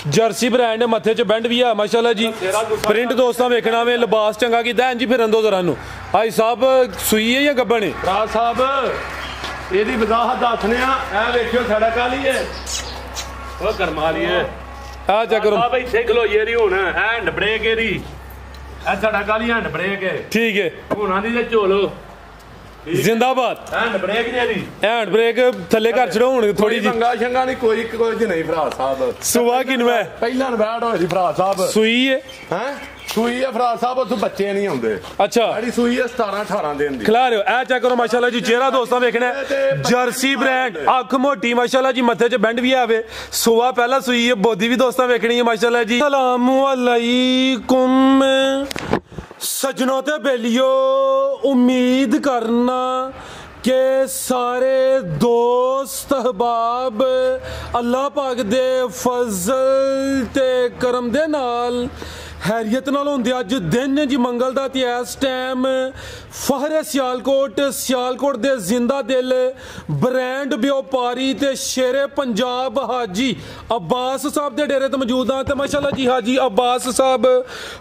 Jersey brand मथे च band भी है माशाल्लाह जी। प्रिंट दोस्तों वेखना वे लिबास चंगा कीता है जी। फिर दो जरा नू भाई साहब सूई है या गब्बन है? भरा साहब एदी वजाहत दसने आ वेखियो सड़क वाली है ओ करमा वाली है आ चेक करो भाई इथे खलोईए दी हुण हैंड ब्रेक एदी ए सड़क वाली हैंड ब्रेक है ठीक है हुणा दी ते झोलो जिंदाबाद। हैंड ब्रेक जेदी हैंड ब्रेक थल्ले कर छड़ो हुण थोड़ी जी पंगा शंगा नहीं कोई कुछ नहीं भरा साहब। सुबह किनवा है? पहला नवैड होई दी भरा साहब। सूई है हैं सूई है भरा साहब उत्थों बच्चे नहीं आउंदे। अच्छा साडी सूई है 17-18 दिन दी। खिला रहे हो ए चेक करो माशाल्लाह जी। चेहरा दोस्तों वेखना है जर्सी ब्रांड अख मोटी माशाल्लाह जी। मथे च बैंड भी आवे सुबह पहला सूई है बोदी भी दोस्तों वेखनी है माशाल्लाह जी। अस्सलाम वालेकुम सजनों ते बेलियो उम्मीद करना के सारे दोस्त अहबाब अल्लाह पाक दे फजल ते करम दे नाल हैरियत नाल होंदे। अज दिन जी मंगल दा ते इस टाइम फहरे सियालकोट दे जिंदा दिल ब्रांड व्यापारी ते शेरे पंजाब हाजी अब्बास साहब दे डेरे ते मौजूद हाँ। ते माशाल्लाह जी हाजी अब्बास साहब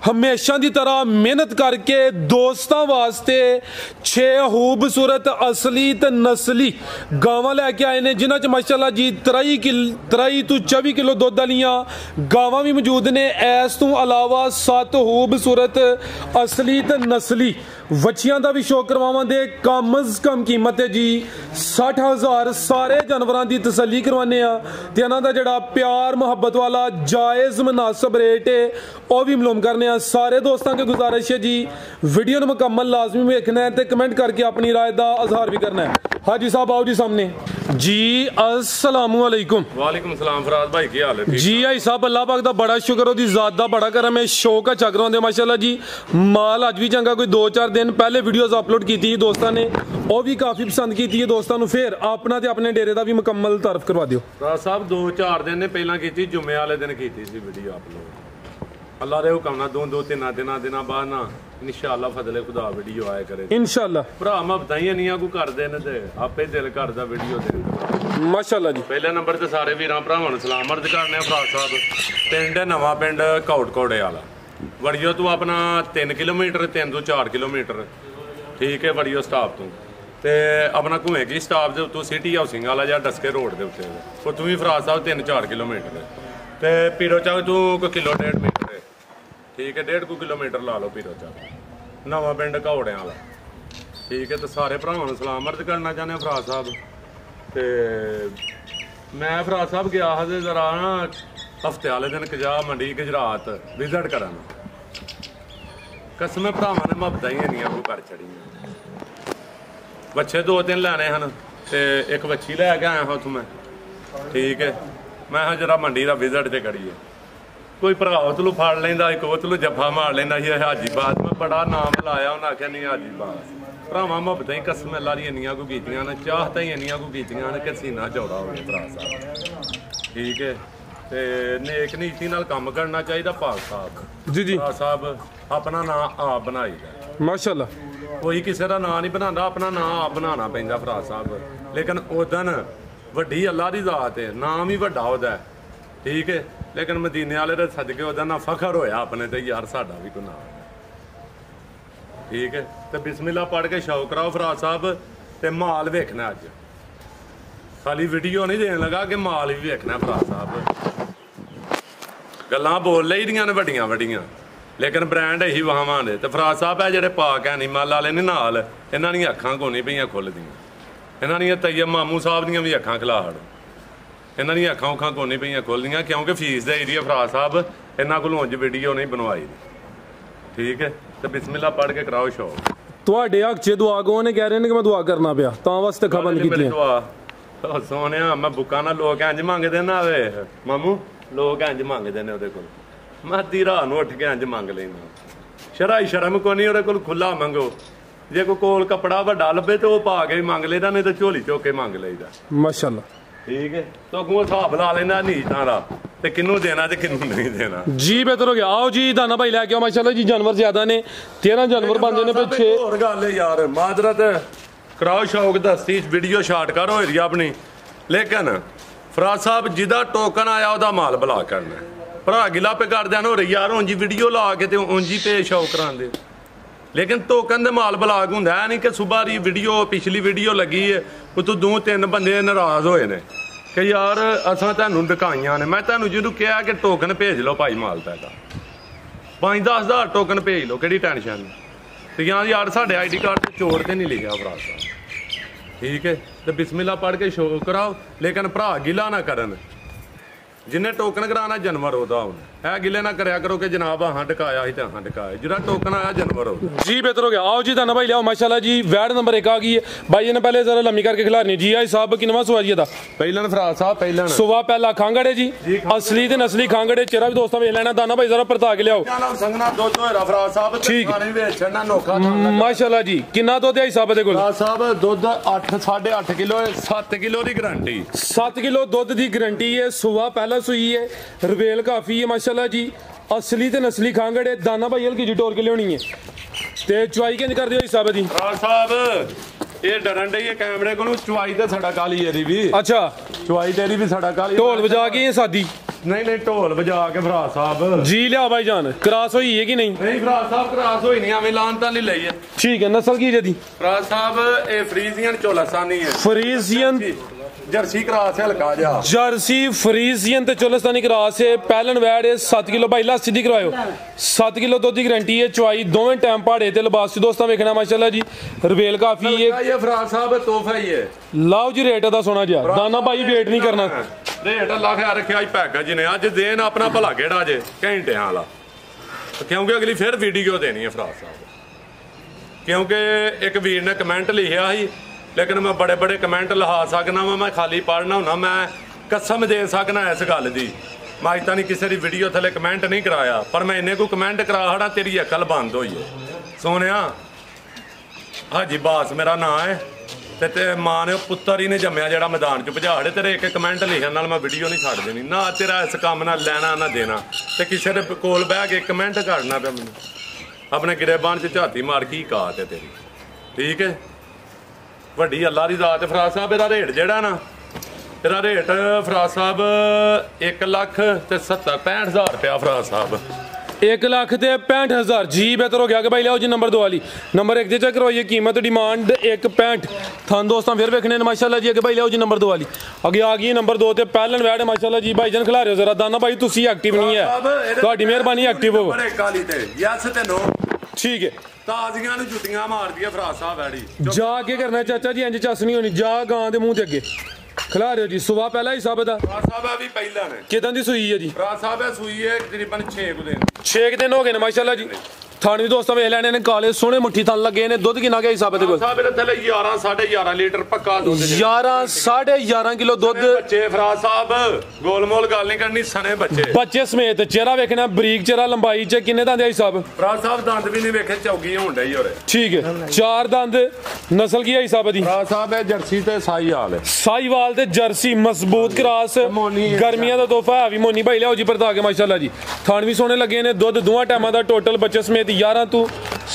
हमेशा की तरह मेहनत करके दोस्तों वास्ते 6 खूबसूरत असली ते नस्ली गावां लैके आए ने जिन्हां च माशाल्लाह जी 23 तो 24 किलो दुध वालियां गावां भी मौजूद ने। इस तो अलावा 7 खूबसूरत असली ते नस्ली वच्छियां दा भी शौक करवावांगे। कम अज कम कीमत है जी 60,000 सारे जानवरों की तसल्ली करवाने ते इन्हां दा जिहड़ा प्यार मुहब्बत वाला जायज़ मुनासिब रेट है वह भी मालूम करने। सारे दोस्तों की गुजारिश है जी वीडियो मुकम्मल लाजमी देखना है तो कमेंट करके अपनी राय का इजहार भी करना है। हाजी साहब आओ जी सामने जी। अस्सलाम वालेकुम। वालेकुम सलाम फराज भाई की हाल है? जी भाई साहब अल्लाह पाक दा बड़ा शुक्र ओदी ज़ात दा बड़ा करम है शौक है चक रहा माशाल्लाह जी। माल अज भी चंगा कोई 2-4 दिन पहले वीडियोज़ अपलोड की थी दोस्तों ने वह भी काफ़ी पसंद की है दोस्तों ने। फिर अपना ते अपने डेरे का भी मुकम्मल तारफ करवा दियो। फराज साहब 2-4 दिन ने पहला की जुम्मे वाले दिन की वीडियो अपलोड अल्लाह दे हुक्म नाल 2-3 दिनां बाद ना इंशाअल्लाह फजले खुदा वीडियो आया करे इंशाअल्लाह। भरा मैं बताइए नहीं को करदे ने ते आपे दिल करदा वीडियो देने माशाअल्लाह जी। पहले नंबर ते सारे वीरां भरावां नूं सलाम अर्ज करने फराज साहब। पिंड नवां पिंड कोटकोड़े वाला वड़ियो तू अपना 3 किलोमीटर 3 तो 4 किलोमीटर ठीक है वड़ियो स्टाप तू ते अपना घुए की स्टाप के उत्तों सिटी हाउसिंग वाला या डस्के रोड के उत्ते उत्थों भी फराज साहब 3-4 किलोमीटर ते पीरो चक तू कोई 1.5 मीटर ठीक है 1.5 किलोमीटर ला लो पीरो चक नवां पिंड घोड़े वाला ठीक है। तो सारे भरावां नूं सलाम अर्ज करना चाहते फराज साहब। ते मैं फराज साहब गया हा ते जरा ना हफ्ते वाले दिन कजा मंडी गुजरात विजिट करन कसम भरावां ने मैं बताइए नहीं को कर छड़ी बच्चे 2-3 लैने हैं ते एक बच्ची लैके आया हा उत्थों मैं ठीक है। मैं जरा मंडी का विजिट ते करिए कोई भरा उतलू फड़ लेंदा एक उतलू जफ्फा मार लेंदा हाजी बात मैं बड़ा नाम लाया उन्हें आख्या नहीं हाजी बात भरावां मुहब्बतां ही कसम अल्लाह दी इन्नियां को कीतियां ने चाहतां ही इन्नियां को कीतियां ने कि सीना चौड़ा होवे भरा साहब ठीक है। ते नेक नीति नाल काम करना चाहिए पाक साहब जी जी भरा साहब अपना नाम आप बनाईदा माशाल्लाह। कोई किसी का नाम नहीं बनाता अपना नाम आप बनाना पैंदा भरा साहब। लेकिन उदन वड्डी अल्लाह दी जात है नाम ही वड्डा ओहदा है ठीक है। लेकिन मदीने वाले दे सदके ओहदा ना फखर होया अपने ते यार साडा भी कोई नाम ठीक है। तो बिस्मिल्लाह पढ़ के शौक कराओ फराज साहब ते माल वेखना अज खाली वीडियो नहीं देने लगा कि माल भी वेखना फराज साहब। गल्लां बोल लई दियां ने वड्डियां वड्डियां लेकिन ब्रांड यही वहावां दे ते फराज साहब है जेह्ड़े पाक एनिमल वाले ने नाल इन्हां दियां अखां कोई नहीं पईयां खुलदियां इन्हां दियां तैयब मामू साहब दियां भी अखां खिलाड़ इन्हां दियां अखां उखां कोई नहीं पईयां खुलदियां क्योंकि फीस दे एरिया फराज साहब इन्हां कोलों अंज वीडियो नहीं बनवाई ठीक है। तो बिस्मिल्लाह पढ़ के कराओ शौक ਤੁਹਾਡੇ ਹੱਕ 'ਚ ਦੁਆ ਕੋ ਨੇ ਕਹਿ ਰਹੇ ਨੇ ਕਿ ਮੈਂ ਦੁਆ ਕਰਨਾ ਪਿਆ ਤਾਂ ਵਾਸਤੇ ਖਬਰ ਕੀਤੀ ਹੈ ਸੋਹਣਿਆ ਮੈਂ ਬੁੱਕਾਂ ਨਾਲ ਲੋਕ ਇੰਜ ਮੰਗਦੇ ਨਾ ਵੇ ਮਾਮੂ ਲੋਕ ਇੰਜ ਮੰਗਦੇ ਨੇ ਉਹਦੇ ਕੋਲ ਮੈਂ ਅੱਧੀ ਰਾਤ ਨੂੰ ਉੱਠ ਕੇ ਇੰਜ ਮੰਗ ਲੈਂਦਾ ਸ਼ਰਾਈ ਸ਼ਰਮ ਕੋ ਨਹੀਂ ਉਹਦੇ ਕੋਲ ਖੁੱਲਾ ਮੰਗੋ ਜੇ ਕੋਈ ਕੋਲ ਕੱਪੜਾ ਵੱਡਾ ਲੱਭੇ ਤੇ ਉਹ ਪਾ ਕੇ ਮੰਗ ਲੈਦਾ ਨਹੀਂ ਤਾਂ ਝੋਲੀ ਚੁੱਕ ਕੇ ਮੰਗ ਲਈਦਾ ਮਾਸ਼ਾਅੱਲਾ ठीक है। तो अगों हिसाब ला लेना नीतां दा ते किन्नू देना ते किन्नू नहीं देना जी बेहतर हो गया। आओ जी दाना भाई लैके आओ माशाल्लाह जी जानवर ज्यादा ने 13 जानवर बनदे ने पिछे और गल है यार माजरत कराओ शौक दस्ती वीडियो शार्ट कर होई रही अपनी लेकिन फराज साहब जिदा टोकन आया ओदा माल बुला करना ਭਰਾ ਗਿਲਾ ਪੇ ਕਰਦਿਆਂ ਨੂੰ ਯਾਰ ਉਂਝ ਵੀਡੀਓ ਲਾ ਕੇ ਤੇ ਉਂਝ ਹੀ ਪੇਸ਼ ਆਉ ਕਰਾਉਂਦੇ। ਲੇਕਿਨ ਟੋਕਨ ਦੇ ਮਾਲ ਬਲਾਕ ਹੁੰਦਾ ਹੈ ਨਹੀਂ ਕਿ ਸੁਬਾਹ ਦੀ ਵੀਡੀਓ ਪਿਛਲੀ ਵੀਡੀਓ ਲੱਗੀ ਹੈ ਉਹ ਤੋਂ 2-3 ਬੰਦੇ ਨਾਰਾਜ਼ ਹੋਏ ਨੇ ਕਿ ਯਾਰ ਅਸਾਂ ਤੁਹਾਨੂੰ ਡਕਾਈਆਂ ਨੇ। ਮੈਂ ਤੁਹਾਨੂੰ ਜਦੋਂ ਕਿਹਾ ਕਿ ਟੋਕਨ ਭੇਜ ਲਓ ਭਾਈ ਮਾਲ ਪੈਦਾ 5-10 ਹਜ਼ਾਰ ਟੋਕਨ ਭੇਜ ਲਓ, ਕਿਹੜੀ ਟੈਨਸ਼ਨ ਤੇ ਯਾਰ ਸਾਡੇ ਆਈਡੀ ਕਾਰਡ ਤੇ ਚੋਰ ਤੇ ਨਹੀਂ ਲਿਖਿਆ ਭਰਾ ਸਾਹਿਬ, ਠੀਕ ਹੈ ਤੇ ਬਿਸਮਿਲ੍ਲਾ ਪੜ੍ਹ ਕੇ ਸ਼ੋਅ ਕਰਾਓ। ਲੇਕਿਨ ਭਰਾ ਗਿਲਾ ਨਾ ਕਰਨ, ਜਿੰਨੇ ਟੋਕਨ ਕਰਾਣਾ ਜਾਨਵਰ ਉਹਦਾ ਹੁਣ ਇਹ ਗਿਲੇ ਨਾ ਕਰਿਆ ਕਰੋ ਕਿ ਜਨਾਬ ਹਾਂ ਡਕਾਇਆ ਸੀ ਤੇ ਹਾਂ ਡਕਾਇਆ, ਜਿਹੜਾ ਟੋਕਨ ਆਇਆ ਜਾਨਵਰ ਉਹਦਾ। जी बेहतर हो गया। आओ जी धन्ना भाई लियाओ माशाल्लाह जी। वैड नंबर 1 आ गई है भाई ने पहले जरा लम्बी करके खिलानी जी। आई साहब किनवा सुआ जी दा ਪਹਿਲਣ ਫਰਾਜ ਸਾਹਿਬ ਪਹਿਲਣ सुबह पहला खांगड़े जी असली ते नस्ली खांगड़े चेहरा भी दोस्तों वेख लेना। दाना भाई जरा परता के लियाओ ਸੰਗਣਾ ਦੁੱਧ ਹੋਇਆ ਫਰਾਜ ਸਾਹਿਬ ਠੀਕ। ਖਾਣੇ ਵੇਚਣਾ ਨੋਖਾ माशाल्लाह जी। किन्ना दुध है साहब दे कोल? ਫਰਾਜ ਸਾਹਿਬ ਦੁੱਧ 8.5 ਕਿਲੋ 7 ਕਿਲੋ ਦੀ ਗਾਰੰਟੀ 7 किलो दुध की गारंटी है। सुबह पहला सुई है, रवेल काफी है माशाल्लाह जी। असली ते नस्ली खांगड़े दाना भाई हल्की जी टोर के लियानी है ते चुवाई किंज कर दियो साहब दी? ਫਰਾਜ ਸਾਹਿਬ ਇਹ ਡਰਨ ਡਈ ਹੈ ਕੈਮਰੇ ਕੋਲੋਂ ਚੁਆਈ ਤੇ ਸਾਡਾ ਕਾਲੀ ਇਹਦੀ ਵੀ अच्छा ਚੁਆਈ ਤੇਰੀ ਵੀ ਸਾਡਾ ਕਾਲੀ ढोल बजा के ये सादी ਨਹੀਂ ਢੋਲ ਵਜਾ ਕੇ ਫਰਾਜ ਸਾਹਿਬ जी लिया भाई जान क्रॉस हुई है कि नहीं? ਨਹੀਂ ਫਰਾਜ ਸਾਹਿਬ ਕਰਾਸ ਹੋਈ ਨਹੀਂ ਐਵੇਂ ਲਾਨ ਤਾਂ ਨਹੀਂ ਲਈ ਹੈ ठीक है। नस्ल की जदी ਫਰਾਜ ਸਾਹਿਬ ਇਹ ਫਰੀਜ਼ੀਅਨ ਚੋਲਸਾਨੀ ਹੈ फ्रीजियन ਜਰਸੀ ਕਰਾਸ ਹੈ ਹਲਕਾ ਜਾ जर्सी फ्रीजियन ते चोलस्तानी क्रॉस है। पहलन वैड है 7 किलो भाई ला सीधी करवाओ 7 किलो दुध की गारंटी है। चुवाई दोवें टाइम पहाड़े ते लिबास दोस्तां वेखना माशाल्लाह जी। रवेल काफी है। ये फराज साहब तोहफा ही है। लाओ जी रेट दा सोना जा दाना भाई वेट नहीं करना रेट अल्लाह ख्याल रखे आज पैकेज ने अज देन अपना भला केड़ा जे घंटियां वाला क्योंकि अगली फिर वीडियो देनी है फराज साहब क्योंकि एक वीर ने कमेंट लिखा ही लेकिन मैं बड़े बड़े कमेंट लिखा सकना वा मैं खाली पढ़ना होना मैं कसम दे सकना इस गल की मैं अज तक किसी की वीडियो थले कमेंट नहीं कराया पर मैं इन्ने को कमेंट करा खड़ा तेरी अकल बंद हुई है सोनिया। हाजी बास मेरा नाम है ते मां ने पुत्तर ही ने जम्मिया जेड़ा मैदान च भजाड़े तेरे एक कमेंट लिखण नाल मैं वीडियो नहीं छड्ड देनी ना तेरा इस काम ना लेना ना देना ते किसी दे कोल बह के कमेंट करना पे मैनूं अपने गिरेबान च झाती मार की कात है तेरी ठीक है ਵੱਡੀ ਅੱਲਾ ਦੀ ਜ਼ਾਤ ਫਰਾਜ ਸਾਹਿਬ। ਇਹਦਾ ਰੇਟ ਜਿਹੜਾ ਨਾ ਇਹਦਾ ਰੇਟ ਫਰਾਜ ਸਾਹਿਬ 1,70,65,000 रुपया फराज साहब 1,65,000 जी। बेहतर हो गया कि भाई लियाओ जी नंबर 2 वाली नंबर 1 चेक करवाइए कीमत डिमांड 1,65 थान दोस्तों फिर वेखने माशाल्लाह जी। अगे भाई लियाओ जी नंबर 2 वाली अगे आ गई नंबर 2 ते पहलन वैड माशाल्लाह जी। भाई जान खिला रहे हो जरा दाना भाई तुसी एक्टिव नहीं है ਤੁਹਾਡੀ ਮਿਹਰਬਾਨੀ एक्टिव हो काली ते यस ते नो ठीक है। ਤਾਜ਼ੀਆਂ ਨੂੰ ਜੁੱਤੀਆਂ ਮਾਰਦੀ ਹੈ ਫਰਾਜ ਸਾਹਿਬ ਐੜੀ जा के करना चाचा जी इंज चस नहीं होनी जा गां दे मुंह ते अगे खिला रहे हो जी। सुबह पहला ही साहब दा ਫਰਾਜ ਸਾਹਿਬ ਇਹ ਵੀ ਪਹਿਲਾਂ ਨੇ किदां दी सूई है जी? ਫਰਾਜ ਸਾਹਿਬ ਇਹ ਸੂਈ ਹੈ ਤਕਰੀਬਨ 6 ਕੁ ਦਿਨ 6 दिन हो गए ने माशाल्लाह जी। थान भी दोस्तों वेख लेने ने काले सोहने मुट्ठी थन लगे ने दुध किन्ना गया हिसाब दे कोल? ਸਾਹਿਬ ਇਹਦੇ ਥੱਲੇ 11 11.5 ਲੀਟਰ ਪੱਕਾ ਦੁੱਧ 11 11.5 किलो दुध ਬੱਚੇ ਫਰਾਜ ਸਾਹਿਬ ਗੋਲਮੋਲ ਗੱਲ ਨਹੀਂ ਕਰਨੀ ਸਣੇ ਬੱਚੇ बच्चे समेत चेहरा वेखना बरीक चेहरा लंबाई च किन्ने दंद है हिसाब? ਫਰਾਜ ਸਾਹਿਬ ਦੰਦ ਵੀ ਨਹੀਂ ਵੇਖੇ ਚੌਗੀ ਹੋਣ ਡਈ ਹੋਰੇ ठीक है 4 दंद नस्ल की है हिसाब दी? ਫਰਾਜ ਸਾਹਿਬ ਇਹ ਜਰਸੀ ਤੇ ਸਾਈ ਹਾਲ ਹੈ साहिवाल ते जर्सी मजबूत क्रास गर्मियां दा तोहफा है भी मोनी भाई लियाओ जी परता के माशाल्लाह जी। थान भी सोने लगे ने दुध दोवां टाइमां दा टोटल बच्चे समेत 11 तू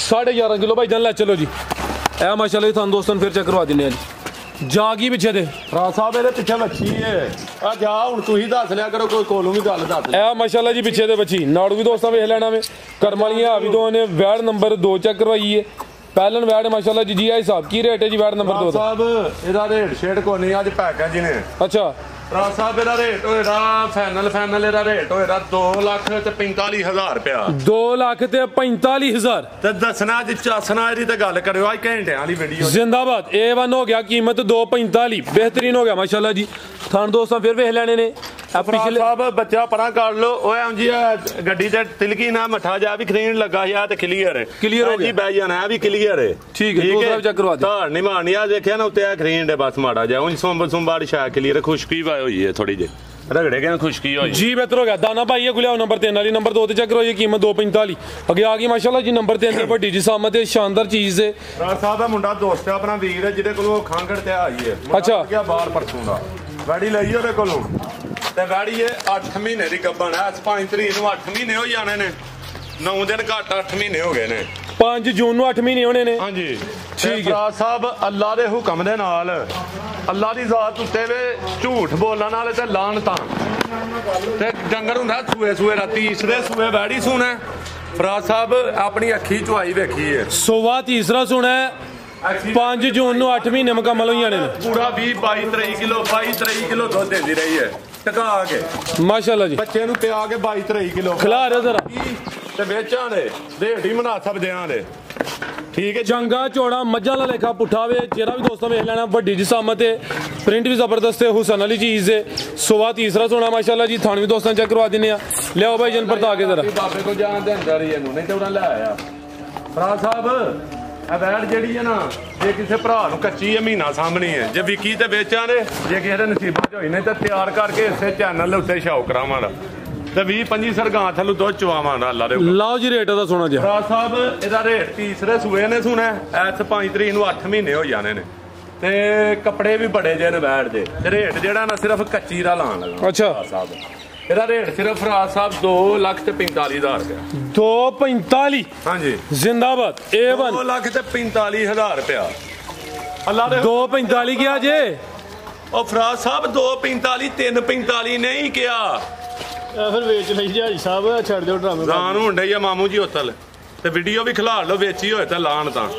11.5 किलो भाई जान ले चलो जी। ए माशाल्लाह जी थान दोस्तों फिर चेक करवा दिन्ने जी जागी पीछे दे ਫਰਾਜ ਸਾਹਿਬ ਇਹਦੇ ਪਿੱਛੇ ਬੱਚੀ ਹੈ ਆ ਜਾ ਹੁਣ ਤੁਸੀਂ ਦੱਸ ਲਿਆ ਕਰੋ ਕੋਈ ਕੋਲੋਂ ਵੀ ਗੱਲ ਦੱਸ ए माशाल्लाह जी पीछे दे बच्ची नाड़ू भी दोस्तों वेख लेना वे कर्म वाली हावी दो ने वैड नंबर 2 चेक करवाई है पहलन वैड माशाल्लाह जी। जी आई साहब की रेट है जी वैड नंबर 2 दा? ਸਾਹਿਬ ਇਹਦਾ ਰੇਟ ਛੇੜ ਕੋ ਨਹੀਂ ਅੱਜ ਪੈਕੇਜ ਨੇ अच्छा ਫਰਾਜ ਸਾਹਿਬ ਇਹਦਾ ਰੇਟ ਹੋਏਗਾ ਫਾਈਨਲ ਇਹਦਾ ਰੇਟ ਹੋਏਗਾ 2,45,000 ਰੁਪਇਆ 2,45,000 ਤੇ ਦੱਸਣਾ ਅੱਜ ਚਾਸਣਾ ਇਹਦੀ ਤੇ ਗੱਲ ਕਰਿਓ ਅੱਜ ਘੰਟਿਆਂ ਵਾਲੀ ਵੀਡੀਓ जिंदाबाद A1 हो गया कीमत 2,45 बेहतरीन हो गया माशाल्लाह जी। थान दोस्तों फिर वेख लेने ने ਪਿਛਲੇ ਸਾਹਿਬ ਬੱਚਾ ਪਰਾਂ ਕਰ ਲੋ ਓਏ ਉਂਜੀ ਗੱਡੀ ਤੇ ਤਿਲਕੀ ਨਾ ਮੱਠਾ ਜਾ ਵੀ ਖਰੀਨ ਲੱਗਾ ਆ ਤੇ ਕਲੀਅਰ ਹੈ ਕਲੀਅਰ ਹੋ ਗਿਆ ਜੀ ਬਹਿ ਜਾਣਾ ਆ ਵੀ ਕਲੀਅਰ ਹੈ ਠੀਕ ਹੈ ਦੂਸਰਾ ਚੈੱਕ ਕਰਵਾ ਦੇ ਧਾਰ ਨਹੀਂ ਮਾਰਨੀ ਆ ਦੇਖਿਆ ਨਾ ਉੱਤੇ ਆ ਖਰੀਨ ਦੇ ਬਸ ਮਾੜਾ ਜਾ ਉਂਝ ਸੁੰਬਾੜੀ ਸ਼ਾ ਕਲੀਅਰ ਖੁਸ਼ਕੀ ਵਾਈ ਹੋਈ ਹੈ ਥੋੜੀ ਜਿਹੀ रगड़े के खुशकी होई जी। बेहतर हो गया दाना भाई गुलियाओ नंबर 3 वाली नंबर 2 ते चेक करो ये कीमत 2,45 अगे आ गई माशाल्लाह जी नंबर 3 ते बड़ी जिसामत है शानदार चीज है। राज साहब ਦਾ ਮੁੰਡਾ ਦੋਸਤ ਹੈ ਆਪਣਾ ਵੀਰ ਹੈ ਜਿਹਦੇ ਕੋਲੋਂ ਖਾਂਗੜ ਤੇ ਆਈ ਹੈ ਅੱਛਾ ਗਿਆ ਬਾਹਰ ਪਰਸੋਂ ਦਾ ਗਾੜੀ ਲਈ ਉਹਦੇ ਕੋਲੋਂ ਤੇ ਗਾੜੀ ਇਹ 8 ਮਹੀਨੇ ਦੀ ਗੱਭਣ ਹੈ 5 ਤਰੀਕ ਨੂੰ 8 ਮਹੀਨੇ ਹੋ ਜਾਣੇ ਨੇ 9 ਦਿਨ ਘੱਟ 8 ਮਹੀਨੇ ਹੋ ਗਏ ਨੇ 5 ਜੂਨ ਨੂੰ 8 ਮਹੀਨੇ ਹੋਣੇ ਨੇ ਹਾਂਜੀ ਠੀਕ ਹੈ। ਰਾਜ ਸਾਹਿਬ ਅੱਲਾ ਦੇ ਹੁਕਮ ਦੇ ਨਾਲ ਅੱਲਾ ਦੀ ਜ਼ਾਤ ਉੱਤੇ ਵੇ ਝੂਠ ਬੋਲਣ ਵਾਲੇ ਤੇ ਲਾਨਤਾਂ ਤੇ ਡੰਗਰ ਹੁੰਦਾ ਸੂਏ ਦਾ ਤੀਸਰੇ ਸੂਏ ਵੈੜੀ ਸੂਣਾ ਫਰਾਜ ਸਾਹਿਬ ਆਪਣੀ ਅੱਖੀ ਚੁਆਈ ਵੇਖੀ ਹੈ ਸੋਵਾ ਤੀਸਰਾ ਸੁਣਾ 5 ਜੂਨ ਨੂੰ 8 ਮਹੀਨੇ ਮੁਕੰਮਲ ਹੋਈਆਂ ਨੇ ਪੂਰਾ 22-23 ਕਿਲੋ ਦੁੱਧ ਦਿੰਦੀ ਰਹੀ ਹੈ ਟਕਾ ਕੇ ਮਾਸ਼ਾਅੱਲਾ ਜੀ ਬੱਚੇ ਨੂੰ ਪਿਆ ਕੇ 22-23 ਕਿਲੋ ਖਿਲਾ ਰਿਹਾ ਜ਼ਰਾ ਤੇ ਵੇਚਾਂ ਦੇ ਰੇਟ ਹੀ ਮੁਨਾਸਬ ਦਿਆਂ ਦੇ ਠੀਕ ਹੈ ਚੰਗਾ ਚੌੜਾ ਮੱਝਾਂ ਦਾ ਲੇਖਾ ਪੁੱਠਾ ਵੇ ਜਿਹੜਾ ਵੀ ਦੋਸਤਾਂ ਵੇਖ ਲੈਣਾ ਵੱਡੀ ਜਿਸਾਮਤ ਹੈ ਪ੍ਰਿੰਟ ਵੀ ਜ਼ਬਰਦਸਤ ਹੈ ਹੁਸਨ ਵਾਲੀ ਚੀਜ਼ ਹੈ ਸੋਵਾ ਤੀਸਰਾ ਸੋਨਾ ਮਾਸ਼ਾਅੱਲਾ ਜੀ ਥਾਣ ਵੀ ਦੋਸਤਾਂ ਚੈੱਕ ਕਰਵਾ ਦਿੰਨੇ ਆ ਲਿਆਓ ਭਾਈ ਜਨ ਪਰਤਾ ਕੇ ਜ਼ਰਾ ਬਾਬੇ ਕੋ ਜਾਣ ਦੇ ਅੰਦਰ ਹੀ ਇਹਨੂੰ ਨਹੀਂ ਤੇ ਉਹਨਾਂ ਲੈ ਆਇਆ ਫਰਾਜ ਸਾਹਿਬ ਇਹ ਵੈੜ ਜਿਹੜੀ ਹੈ ਨਾ ਜੇ ਕਿਸੇ ਭਰਾ ਨੂੰ ਕੱਚੀ ਹੈ ਮਹੀਨਾ ਸਾਹਮਣੀ ਹੈ ਜੇ ਵਿਕੀ ਤੇ ਵੇਚਾਂ ਦੇ ਜੇ ਕਿਸੇ ਦੇ ਨਸੀਬਾਂ 'ਚ ਹੋਈ ਨਹੀਂ ਤਾਂ ਤਿਆਰ ਕਰਕੇ ਇਸੇ ਚੈਨਲ ਉੱਤੇ ਸ਼ੌਕ ਕਰਾਵਾਂਗਾ ਤੇ 20-25 ਸਰਗਾਂ ਥੱਲੋਂ ਦੁੱਧ ਚਵਾਵਾਂ ਦਾ ਅੱਲਾ ਦੇ ਲਾਓ ਜੀ ਰੇਟ ਦਾ ਸੋਨਾ ਜੀ ਫਰਾਜ ਸਾਹਿਬ ਇਹਦਾ ਰੇਟ ਤੀਸਰੇ ਸੂਏ ਨੇ ਸੁਣਾ ਐਸ 5 ਤਰੀਕ ਨੂੰ 8 ਮਹੀਨੇ ਹੋ ਜਾਣੇ ਨੇ ਤੇ ਕੱਪੜੇ ਵੀ ਬੜੇ ਜੇ ਨੇ ਵੈੜ ਦੇ ਤੇ ਰੇਟ ਜਿਹੜਾ ਨਾ ਸਿਰਫ ਕੱਚੀ ਦਾ ਲਾਣ ਲੱਗਾ ਅੱਛਾ ਸਾਹਿਬ ਇਹਦਾ ਰੇਟ ਸਿਰਫ ਫਰਾਜ ਸਾਹਿਬ 2,45,000 ਰੁਪਇਆ 245 ਹਾਂਜੀ ਜ਼ਿੰਦਾਬਾਦ A1 2,45,000 ਰੁਪਇਆ ਅੱਲਾ ਦੇ 245 ਗਿਆ ਜੇ ਉਹ ਫਰਾਜ ਸਾਹਿਬ 2,45 3,45 ਨਹੀਂ ਕਿਹਾ ਫਿਰ ਵੇਚ ਲਈ ਜੀ ਸਾਹਿਬ ਛੱਡ ਦਿਓ ਡਰਾਮੇ ਜ਼ਾਨ ਹੁੰਦੇ ਆ ਮਾਮੂ ਜੀ ਉਤਲ ਤੇ ਵੀਡੀਓ ਵੀ ਖਿਲਾੜ ਲਓ ਵੇਚੀ ਹੋਏ ਤਾਂ ਲਾਣ ਤਾਂ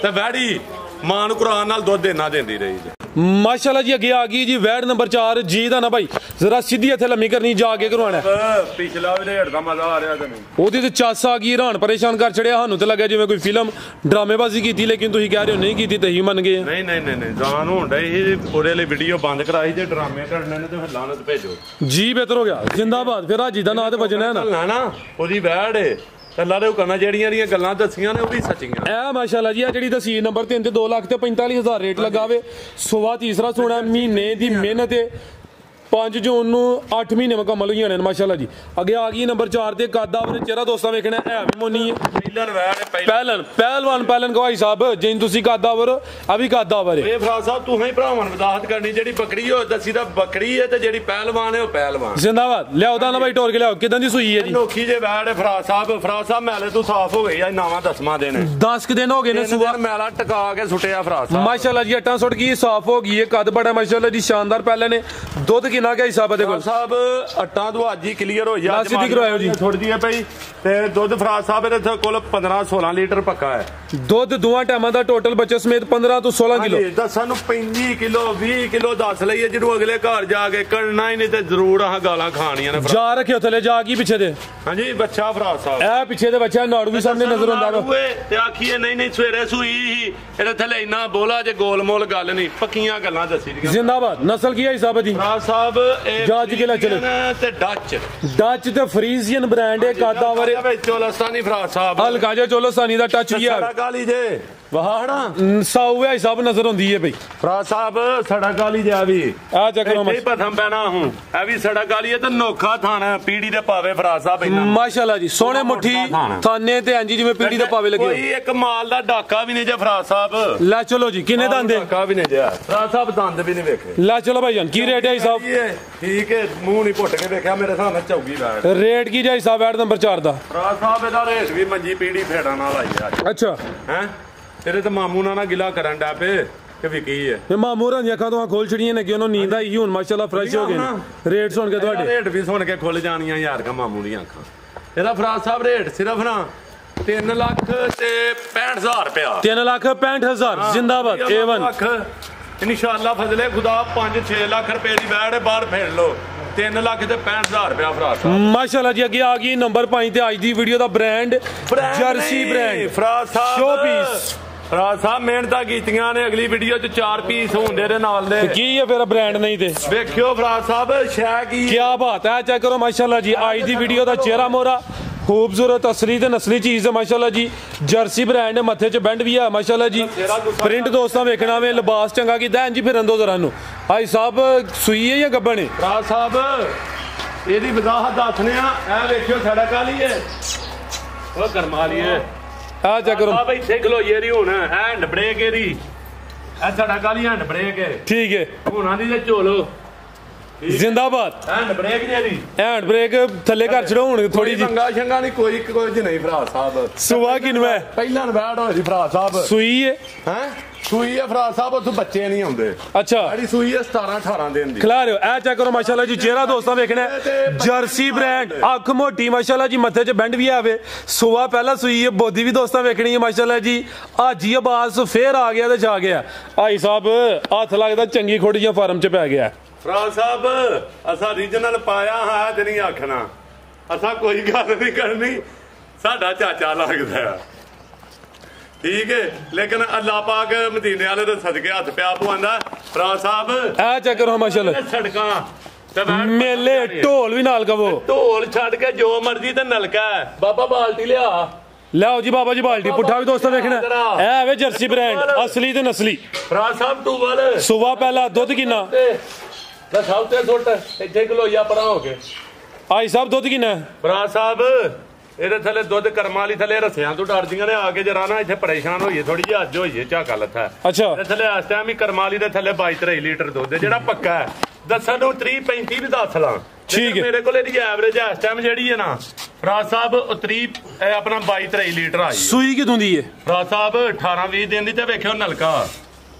ਤੇ ਵੈੜੀ ਮਾਂ ਨੂੰ ਕੁਰਾਨ ਨਾਲ ਦੁੱਧ ਦੇਣਾ ਦਿੰਦੀ ਰਹੀ ਜੀ ਮਾਸ਼ਾਅੱਲਾ ਜੀ ਅੱਗੇ ਆ ਗਈ ਜੀ ਵੈੜ ਨੰਬਰ 4 ਜੀ ਦਾ ਨਾ ਭਾਈ ਜ਼ਰਾ ਸਿੱਧੀ ਇੱਥੇ ਲੰਮੀ ਕਰਨੀ ਜਾ ਕੇ ਕਰਵਾਣਾ ਪਿਛਲਾ ਵੀ ਰੇਟ ਦਾ ਮਜ਼ਾ ਆ ਰਿਹਾ ਤੈਨੂੰ ਉਹਦੀ ਤੇ ਚੱਸ ਆ ਗਈ ਹੈਰਾਨ ਪਰੇਸ਼ਾਨ ਕਰ ਛੜਿਆ ਸਾਨੂੰ ਤੇ ਲੱਗਿਆ ਜਿਵੇਂ ਕੋਈ ਫਿਲਮ ਡਰਾਮੇਬਾਜ਼ੀ ਕੀਤੀ ਲੇਕਿਨ ਤੁਸੀਂ ਕਹਿ ਰਹੇ ਹੋ ਨਹੀਂ ਕੀਤੀ ਤੇ ਹੀ ਮੰਨ ਗਏ ਨਹੀਂ ਜ਼ਾਨ ਹੁੰਦਾ ਇਹ ਉਹਦੇ ਲਈ ਵੀਡੀਓ ਬੰਦ ਕਰਾਈ ਤੇ ਡਰਾਮੇ ਕਰਨੇ ਨੇ ਤੇ ਫਿਰ ਲਾਨਤ ਭੇਜੋ ਜੀ ਬਿਹਤਰ ਹੋ ਗਿਆ ਜ਼ਿੰਦਾਬਾਦ ਫਿਰ ਹਾਜੀ ਦਾ ਨਾਂ ਤੇ ਵਜਣਾ ਹੈ ਨਾ ਉਹਦੀ ਵੈੜ ਏ ਅੱਲਾ ਦੇ ਹੁਕਮ ਨਾਲ ਜਿਹੜੀਆਂ ਗੱਲਾਂ ਦੱਸੀਆਂ ਨੇ ਉਹ ਵੀ ਸੱਚੀਆਂ ਇਹ ਮਾਸ਼ਾਅੱਲਾ ਜੀ ਆ ਜਿਹੜੀ ਤਸਵੀਰ ਨੰਬਰ 3 ਤੇ 2,45,000 ਰੇਟ ਲਗਾਵੇ ਸੋਵਾ ਤੀਸਰਾ ਸੋਨਾ ਮਹੀਨੇ ਦੀ ਮਿਹਨਤ ਹੈ 5 ਜੂਨ ਨੂੰ 8 ਮਹੀਨੇ ਮੁਕੰਮਲ ਹੋਈਆਂ ਨੇ ਮਾਸ਼ਾਅੱਲਾ ਜੀ ਅੱਗੇ ਆ ਗਈ ਨੰਬਰ 4 ਤੇ ਕਾਦਾਵਰ ਚਿਹਰਾ ਦੋਸਤਾਂ ਵੇਖਣਾ ਹੈ ਵੀ ਮੋਨੀ ਹੈ ਪਹਿਲਵਾਨ ਗਵਾਈ ਸਾਹਿਬ ਜਿਨ ਤੁਸੀਂ ਕਾਦਾਵਰ ਆ ਵੀ ਕਾਦਾਵਰ ਹੈ ਇਹ ਫਰਾਜ ਸਾਹਿਬ ਤੂੰ ਹੀ ਭਰਾਵਾਂ ਨੂੰ ਵਦਾਹਤ ਕਰਨੀ ਜਿਹੜੀ ਬੱਕਰੀ ਹੋ ਦੱਸੀ ਤਾਂ ਬੱਕਰੀ ਹੈ ਤੇ ਜਿਹੜੀ ਪਹਿਲਵਾਨ ਹੈ ਉਹ ਪਹਿਲਵਾਨ ਜ਼ਿੰਦਾਬਾਦ ਲਿਆਓ ਦਾ ਨਾ ਭਾਈ ਟੋਰ ਕੇ ਲਿਆਓ ਕਿਦਾਂ ਦੀ ਸੂਈ ਹੈ ਜੀ ਨੋਖੀ ਜੇ ਵੈੜ ਹੈ ਫਰਾਜ ਸਾਹਿਬ ਮੈਲੇ ਤੂੰ ਸਾਫ਼ ਹੋ ਗਈ ਆ ਨਾਵਾਂ 10ਵਾਂ ਦਿਨ 10 ਦਿਨ ਹੋ ਗਏ ਨੇ ਸੁਬਾ ਮੈਲਾ ਟਕਾ ਕੇ ਸੁੱਟਿਆ ਫਰਾਜ ਸਾਹਿਬ ਮਾਸ਼ਾਅੱਲਾ ਜੀ ਅੱਟਾਂ ਸੁੱਟ ਗਈ ਸਾਫ਼ ਹੋ ਗਈ ਹੈ ਕੱਦ ਬੜਾ ਮਾਸ਼ਾਅੱਲਾ ਜੀ ਸ਼ਾਨਦਾਰ ਪਹਿਲੇ ਨੇ ਦੁੱਧ ਕਿੰਨਾ ਗਿਆ ਹਿਸਾਬ ਦੇ ਕੋਲ ਸਾਹਿਬ ਅੱਟਾਂ ਤੋਂ ਅੱਜ ਹੀ ਕਲੀਅਰ ਹੋ ਜਾ ਸਿੱਧੀ ਕਰਵਾਇਓ ਜੀ ਥੋੜੀ ਜਿਹੀ ਪਈ ਤੇ ਦੁੱਧ ਫਰਾਜ ਸਾਹਿਬ ਇਹਦੇ ਕੋਲ 15-16 ਲੀਟਰ ਪੱਕਾ ਹੈ ਦੁੱਧ ਦੋਵਾਂ ਟਾਈਮਾਂ ਦਾ ਟੋਟਲ ਬੱਚੇ ਸਮੇਤ 15 ਤੋਂ 16 ਕਿਲੋ ਦੱਸਾਂ ਨੂੰ 35 ਕਿਲੋ 20 ਕਿਲੋ ਦੱਸ ਲਈਏ ਜਦੋਂ ਅਗਲੇ ਘਰ ਜਾ ਕੇ ਕਰਨਾ ਹੀ ਨਹੀਂ ਤੇ ਜ਼ਰੂਰ ਆਹ ਗਾਲਾਂ ਖਾਣੀਆਂ ਨੇ ਜਾ ਰੱਖਿਓ ਥੱਲੇ ਜਾ ਕੀ ਪਿੱਛੇ ਦੇ ਹਾਂਜੀ ਬੱਚਾ ਫਰਾਜ ਸਾਹਿਬ ਇਹ ਪਿੱਛੇ ਦੇ ਬੱਚਾ ਨਾੜੂ ਵੀ ਸਾਹਮਣੇ ਨਜ਼ਰ ਆਉਂਦਾ ਵਾ ਤੇ ਆਖੀਏ ਨਹੀਂ ਸਵੇਰੇ ਸੂਈ ਹੀ ਇਹਦੇ ਥੱਲੇ ਇੰਨਾ ਬੋਲਾ ਜੇ ਗੋਲਮੋਲ ਗੱਲ ਨਹੀਂ ਪੱਕੀਆਂ ਗੱਲਾਂ ਦੱਸੀ ਦੀਆਂ ਜ਼ਿੰਦਾਬਾਦ ਨਸਲ ਕੀ ਹੈ ਹਿਸਾਬ ਦੀ ਫਰਾਜ ਸਾਹਿਬ ਇਹ ਜਾਜ ਕੇ ਲੈ ਚਲੋ ਤੇ ਡੱਚ ਤੇ ਫਰੀਜ਼ੀਅਨ ਬ੍ਰਾਂਡ ਹੈ ਕਾਦਾਵਰ ਚੋਲਸਤਾਨੀ ਫਰਾਜ ਸਾਹਿਬ ਹਲਕਾ ਜਿਹਾ ਚੋਲਸਤਾਨੀ ਦਾ ਟੱਚ ਵੀ ਆ ਕਾਲੀ ਜੇ ਵਾਹਣਾ ਸਾਊ ਹੈ ਹਿਸਾਬ ਨਜ਼ਰ ਆਉਂਦੀ ਹੈ ਬਈ ਫਰਾਜ ਸਾਹਿਬ ਸੜਕ ਵਾਲੀ ਜਾ ਵੀ ਆ ਚੱਕਰੋਂ ਇੱਥੇ ਪਥਮ ਪੈਣਾ ਹੂੰ ਇਹ ਵੀ ਸੜਕ ਵਾਲੀ ਹੈ ਤੇ ਨੋਖਾ ਥਾਣਾ ਪੀੜੀ ਦੇ ਪਾਵੇ ਫਰਾਜ ਸਾਹਿਬ ਇੰਨਾ ਮਾਸ਼ਾਅੱਲਾ ਜੀ ਸੋਹਣੇ ਮੁੱਠੀ ਥਾਨੇ ਤੇ ਇੰਜੀ ਜਿਵੇਂ ਪੀੜੀ ਦੇ ਪਾਵੇ ਲੱਗੇ ਕੋਈ ਇੱਕ ਮਾਲ ਦਾ ਡਾਕਾ ਵੀ ਨਹੀਂ ਜੇ ਫਰਾਜ ਸਾਹਿਬ ਲੈ ਚਲੋ ਜੀ ਕਿੰਨੇ ਦੰਦ ਡਾਕਾ ਵੀ ਨਹੀਂ ਜਿਆ ਫਰਾਜ ਸਾਹਿਬ ਦੰਦ ਵੀ ਨਹੀਂ ਵੇਖੇ ਲੈ ਚਲੋ ਭਾਈ ਜਾਨ ਕੀ ਰੇਟ ਹੈ ਹਿਸਾਬ ਠੀਕ ਹੈ ਮੂੰਹ ਨਹੀਂ ਘੁੱਟ ਕੇ ਵੇਖਿਆ ਮੇਰੇ ਸਾਹਮਣੇ ਚੌਗੀ ਬੈਠ ਰੇਟ ਕੀ ਜਾ ਹਿਸਾਬ ਐਡ ਨੰਬਰ 4 ਦਾ ਫਰਾਜ ਸਾਹਿਬ ਇਹਦਾ ਰੇਟ ਵੀ ਮੰਜੀ ਪੀੜੀ ਫੇੜਾਂ ਨਾਲ ਆਈ ਆ ਅੱਛਾ ਹੈ ਤੇਰੇ ਤੇ ਮਾਮੂ ਨਾਲ ਗਿਲਾ ਕਰਨ ਡੈ ਪਏ ਕਿ ਵਿਕੀ ਹੈ ਇਹ ਮਾਮੂ ਰਾਂ ਦੀਆਂ ਅੱਖਾਂ ਤੋਂ ਖੋਲ ਛੜੀਆਂ ਨੇ ਕਿ ਉਹਨੂੰ ਨੀਂਦ ਆਈ ਹੁਣ ਮਾਸ਼ਾਅੱਲਾ ਫਰੈਸ਼ ਹੋ ਗਏ ਰੇਟ ਸੁਣ ਕੇ ਤੁਹਾਡੇ ਰੇਟ ਵੀ ਸੁਣ ਕੇ ਖੁੱਲ ਜਾਣੀਆਂ ਯਾਰ ਕਾ ਮਾਮੂ ਦੀਆਂ ਅੱਖਾਂ ਇਹਦਾ ਫਰਾਜ ਸਾਹਿਬ ਰੇਟ ਸਿਰਫ ਨਾ 3,65,000 ਰੁਪਇਆ 3,65,000 ਜ਼ਿੰਦਾਬਾਦ A1 ਇਨਸ਼ਾਅੱਲਾ ਫਜ਼ਲੇ ਖੁਦਾ 5-6 ਲੱਖ ਰੁਪਏ ਦੀ ਬੈੜ ਬਾਹਰ ਫੇਰ ਲੋ 3,65,000 ਰੁਪਇਆ ਫਰਾਜ ਸਾਹਿਬ ਮਾਸ਼ਾਅੱਲਾ ਜੀ ਅੱਗੇ ਆ ਗਈ ਨੰਬਰ 5 ਤੇ ਅੱਜ ਦੀ ਵੀਡੀਓ ਦਾ ਬ੍ਰਾਂਡ ਜਰਸੀ ਬ੍ਰਾਂਡ ਫਰਾਜ ਸਾਹਿਬ ਸ਼ੋ ਪੀਸ ਫਰਾਜ ਸਾਹਿਬ ਮਿਹਨਤਾਂ ਕੀਤੀਆਂ ਨੇ ਅਗਲੀ ਵੀਡੀਓ 'ਚ 4 ਪੀਸ ਹੁੰਦੇ ਦੇ ਨਾਲ ਦੇ ਕੀ ਹੈ ਫਿਰ ਬ੍ਰਾਂਡ ਨਹੀਂ ਤੇ ਵੇਖਿਓ ਫਰਾਜ ਸਾਹਿਬ ਸ਼ੈ ਕੀ ਬਾਤ ਹੈ ਚੈੱਕ ਕਰੋ ਮਾਸ਼ਾਅੱਲਾ ਜੀ ਅੱਜ ਦੀ ਵੀਡੀਓ ਦਾ ਚਿਹਰਾ ਮੋਰਾ खूबसूरत असली ते नस्ली चीज़ है माशाल्लाह जी जर्सी ब्रांड है मथे च बैंड भी है माशाल्लाह जी प्रिंट दोस्तों वेखना में लिबास चंगा कीता है जी फिर दो जरा भाई साहब सुई है या गब्बन है राज साहब ਇਹਦੀ ਵਜ਼ਾਹਤ ਦੱਸਨੇ ਆ ਇਹ ਵੇਖਿਓ ਸੜਕ ਵਾਲੀ ਹੈ ਉਹ ਕਰਮਾ ਲਈ ਹੈ ਆ ਚੈੱਕ ਕਰੋ ਆ ਬਈ ਸਿੱਖ ਲੋ ਯੇਰੀ ਹੁਣ ਹੈਂਡ ਬ੍ਰੇਕ ਇਹਦੀ ਇਹ ਸੜਕ ਵਾਲੀ ਹੈਂਡ ਬ੍ਰੇਕ ਹੈ ਠੀਕ ਹੈ ਹੁਣਾਂ ਦੀ ਤੇ ਝੋਲੋ ਜ਼ਿੰਦਾਬਾਦ। ਹੈਂਡ ਬ੍ਰੇਕ ਜਿਹੜੀ ਹੈਂਡ ਬ੍ਰੇਕ ਥੱਲੇ ਕਰ ਛੜੋ ਹੁਣ ਥੋੜੀ ਜੀ। ਪੰਗਾ ਸ਼ੰਗਾ ਨਹੀਂ ਕੋਈ ਕੁਝ ਨਹੀਂ ਭਰਾ ਸਾਹਿਬ। ਸੁਆ ਕਿਨਵਾ ਪਹਿਲਾਂ ਨਵੈੜ ਹੋਈ ਸੀ ਭਰਾ ਸਾਹਿਬ। ਸੂਈ ਹੈ ਹੈ ਸੂਈ ਹੈ ਭਰਾ ਸਾਹਿਬ, ਉੱਥੇ ਬੱਚੇ ਨਹੀਂ ਆਉਂਦੇ। ਅੱਛਾ ਜਿਹੜੀ ਸੂਈ ਹੈ 17-18 ਦਿਨ ਦੀ। ਖਿਲਾ ਰਹੇ ਹੋ ਇਹ ਚੈੱਕ ਕਰੋ ਮਾਸ਼ਾਅੱਲਾ ਜੀ। ਚਿਹਰਾ ਦੋਸਤਾਂ ਵੇਖਣਾ ਜਰਸੀ ਬ੍ਰਾਂਡ, ਅੱਖ ਮੋਟੀ ਮਾਸ਼ਾਅੱਲਾ ਜੀ, ਮੱਥੇ 'ਚ ਬੈਂਡ ਵੀ ਆਵੇ। ਸੁਆ ਪਹਿਲਾਂ ਸੂਈ ਹੈ, ਬੋਦੀ ਵੀ ਦੋਸਤਾਂ ਵੇਖਣੀ ਹੈ ਮਾਸ਼ਾਅੱਲਾ ਜੀ। ਹਾਜੀ ਅਬਾਸ ਫੇਰ ਆ ਗਿਆ ਤੇ ਜਾ ਗਿਆ। ਭਾਈ ਸਾਹਿਬ ਹੱਥ ਲੱਗਦਾ ਚੰਗੀ ਖੋੜੀਆਂ ਫਾਰਮ 'ਚ ਪੈ ਗਿਆ। ਭਰਾ ਸਾਹਿਬ ਅਸਾਂ ਰੀਜਨਲ ਪਾਇਆ ਹਾਂ ਤੇ ਨਹੀਂ ਆਖਣਾ, ਅਸਾਂ ਕੋਈ ਗੱਲ ਨਹੀਂ ਕਰਨੀ, ਸਾਡਾ ਚਾਚਾ ਲੱਗਦਾ ਠੀਕ ਹੈ। ਲੇਕਿਨ ਅੱਲਾਹ ਪਾਕ ਮਦੀਨੇ ਵਾਲੇ ਦੇ ਸਦਕੇ ਹੱਥ ਪਿਆ ਪਵਾਉਂਦਾ। ਭਰਾ ਸਾਹਿਬ ਇਹ ਚੈੱਕ ਕਰੋ ਮਾਸ਼ਾਅੱਲਾ ਸੜਕਾਂ ਤੇ ਮੇਲੇ ਢੋਲ ਵੀ ਨਾਲ ਕਵੋ। ਢੋਲ ਛੱਡ ਕੇ ਜੋ ਮਰਜ਼ੀ ਤੇ ਨਲਕਾ ਹੈ। ਬਾਬਾ ਬਾਲਟੀ ਲਿਆ ਲਿਆਓ ਜੀ ਬਾਬਾ ਜੀ ਬਾਲਟੀ। ਪੁੱਠਾ ਵੀ ਦੋਸਤਾਂ ਵੇਖਣਾ ਇਹ ਵੇ ਜਰਸੀ ਬ੍ਰਾਂਡ ਅਸਲੀ ਤੇ ਨਸਲੀ। ਭਰਾ ਸਾਹਿਬ ਟੂਵਲ ਸੁਬਾ ਪਹਿਲਾ ਦੁੱਧ ਕਿੰਨਾ ਸਭ ਤੇ ਸੁੱਟ ਇੱਥੇ ਖਲੋਈਆ ਪਰਾਂ ਹੋ ਕੇ। ਭਾਈ ਸਾਹਿਬ ਦੁੱਧ ਕਿੰਨਾ ਭਰਾ ਸਾਹਿਬ ਇਹਦੇ ਥੱਲੇ ਦੁੱਧ ਕਰਮਾਂ ਵਾਲੀ ਥੱਲੇ ਰਸਿਆਂ ਤੋਂ ਡਰਦੀਆਂ ਨੇ ਆ ਕੇ ਜਰਾ ਨਾ ਇੱਥੇ ਪਰੇਸ਼ਾਨ ਹੋਈਏ ਥੋੜੀ ਜਿਹੀ ਅੱਜ ਹੋਈਏ ਝਾਕਾ ਲੱਥਾ। ਅੱਛਾ ਇਹਦੇ ਥੱਲੇ ਇਸ ਟਾਈਮ ਹੀ ਕਰਮਾਂ ਵਾਲੀ ਦੇ ਥੱਲੇ 22-23 ਲੀਟਰ ਦੁੱਧ ਜਿਹੜਾ ਪੱਕਾ ਹੈ। ਦੱਸਣ ਨੂੰ 30-35 ਵੀ ਦੱਸ ਲਾਂ ਠੀਕ ਹੈ। ਮੇਰੇ ਕੋਲ ਇਹਦੀ ਐਵਰੇਜ ਇਸ ਟਾਈਮ ਜਿਹੜੀ ਹੈ ਨਾ ਭਰਾ ਸਾਹਿਬ ਉਹ 30 ਆਪਣਾ 22-23 ਲੀਟਰ ਆਈ। ਸੂਈ ਕਿਦੋਂ ਦੀ ਹੈ ਭਰਾ ਸਾਹਿਬ 18-20 ਦਿਨ ਦੀ। ਤੇ ਵੇਖਿਓ ਨਲਕਾ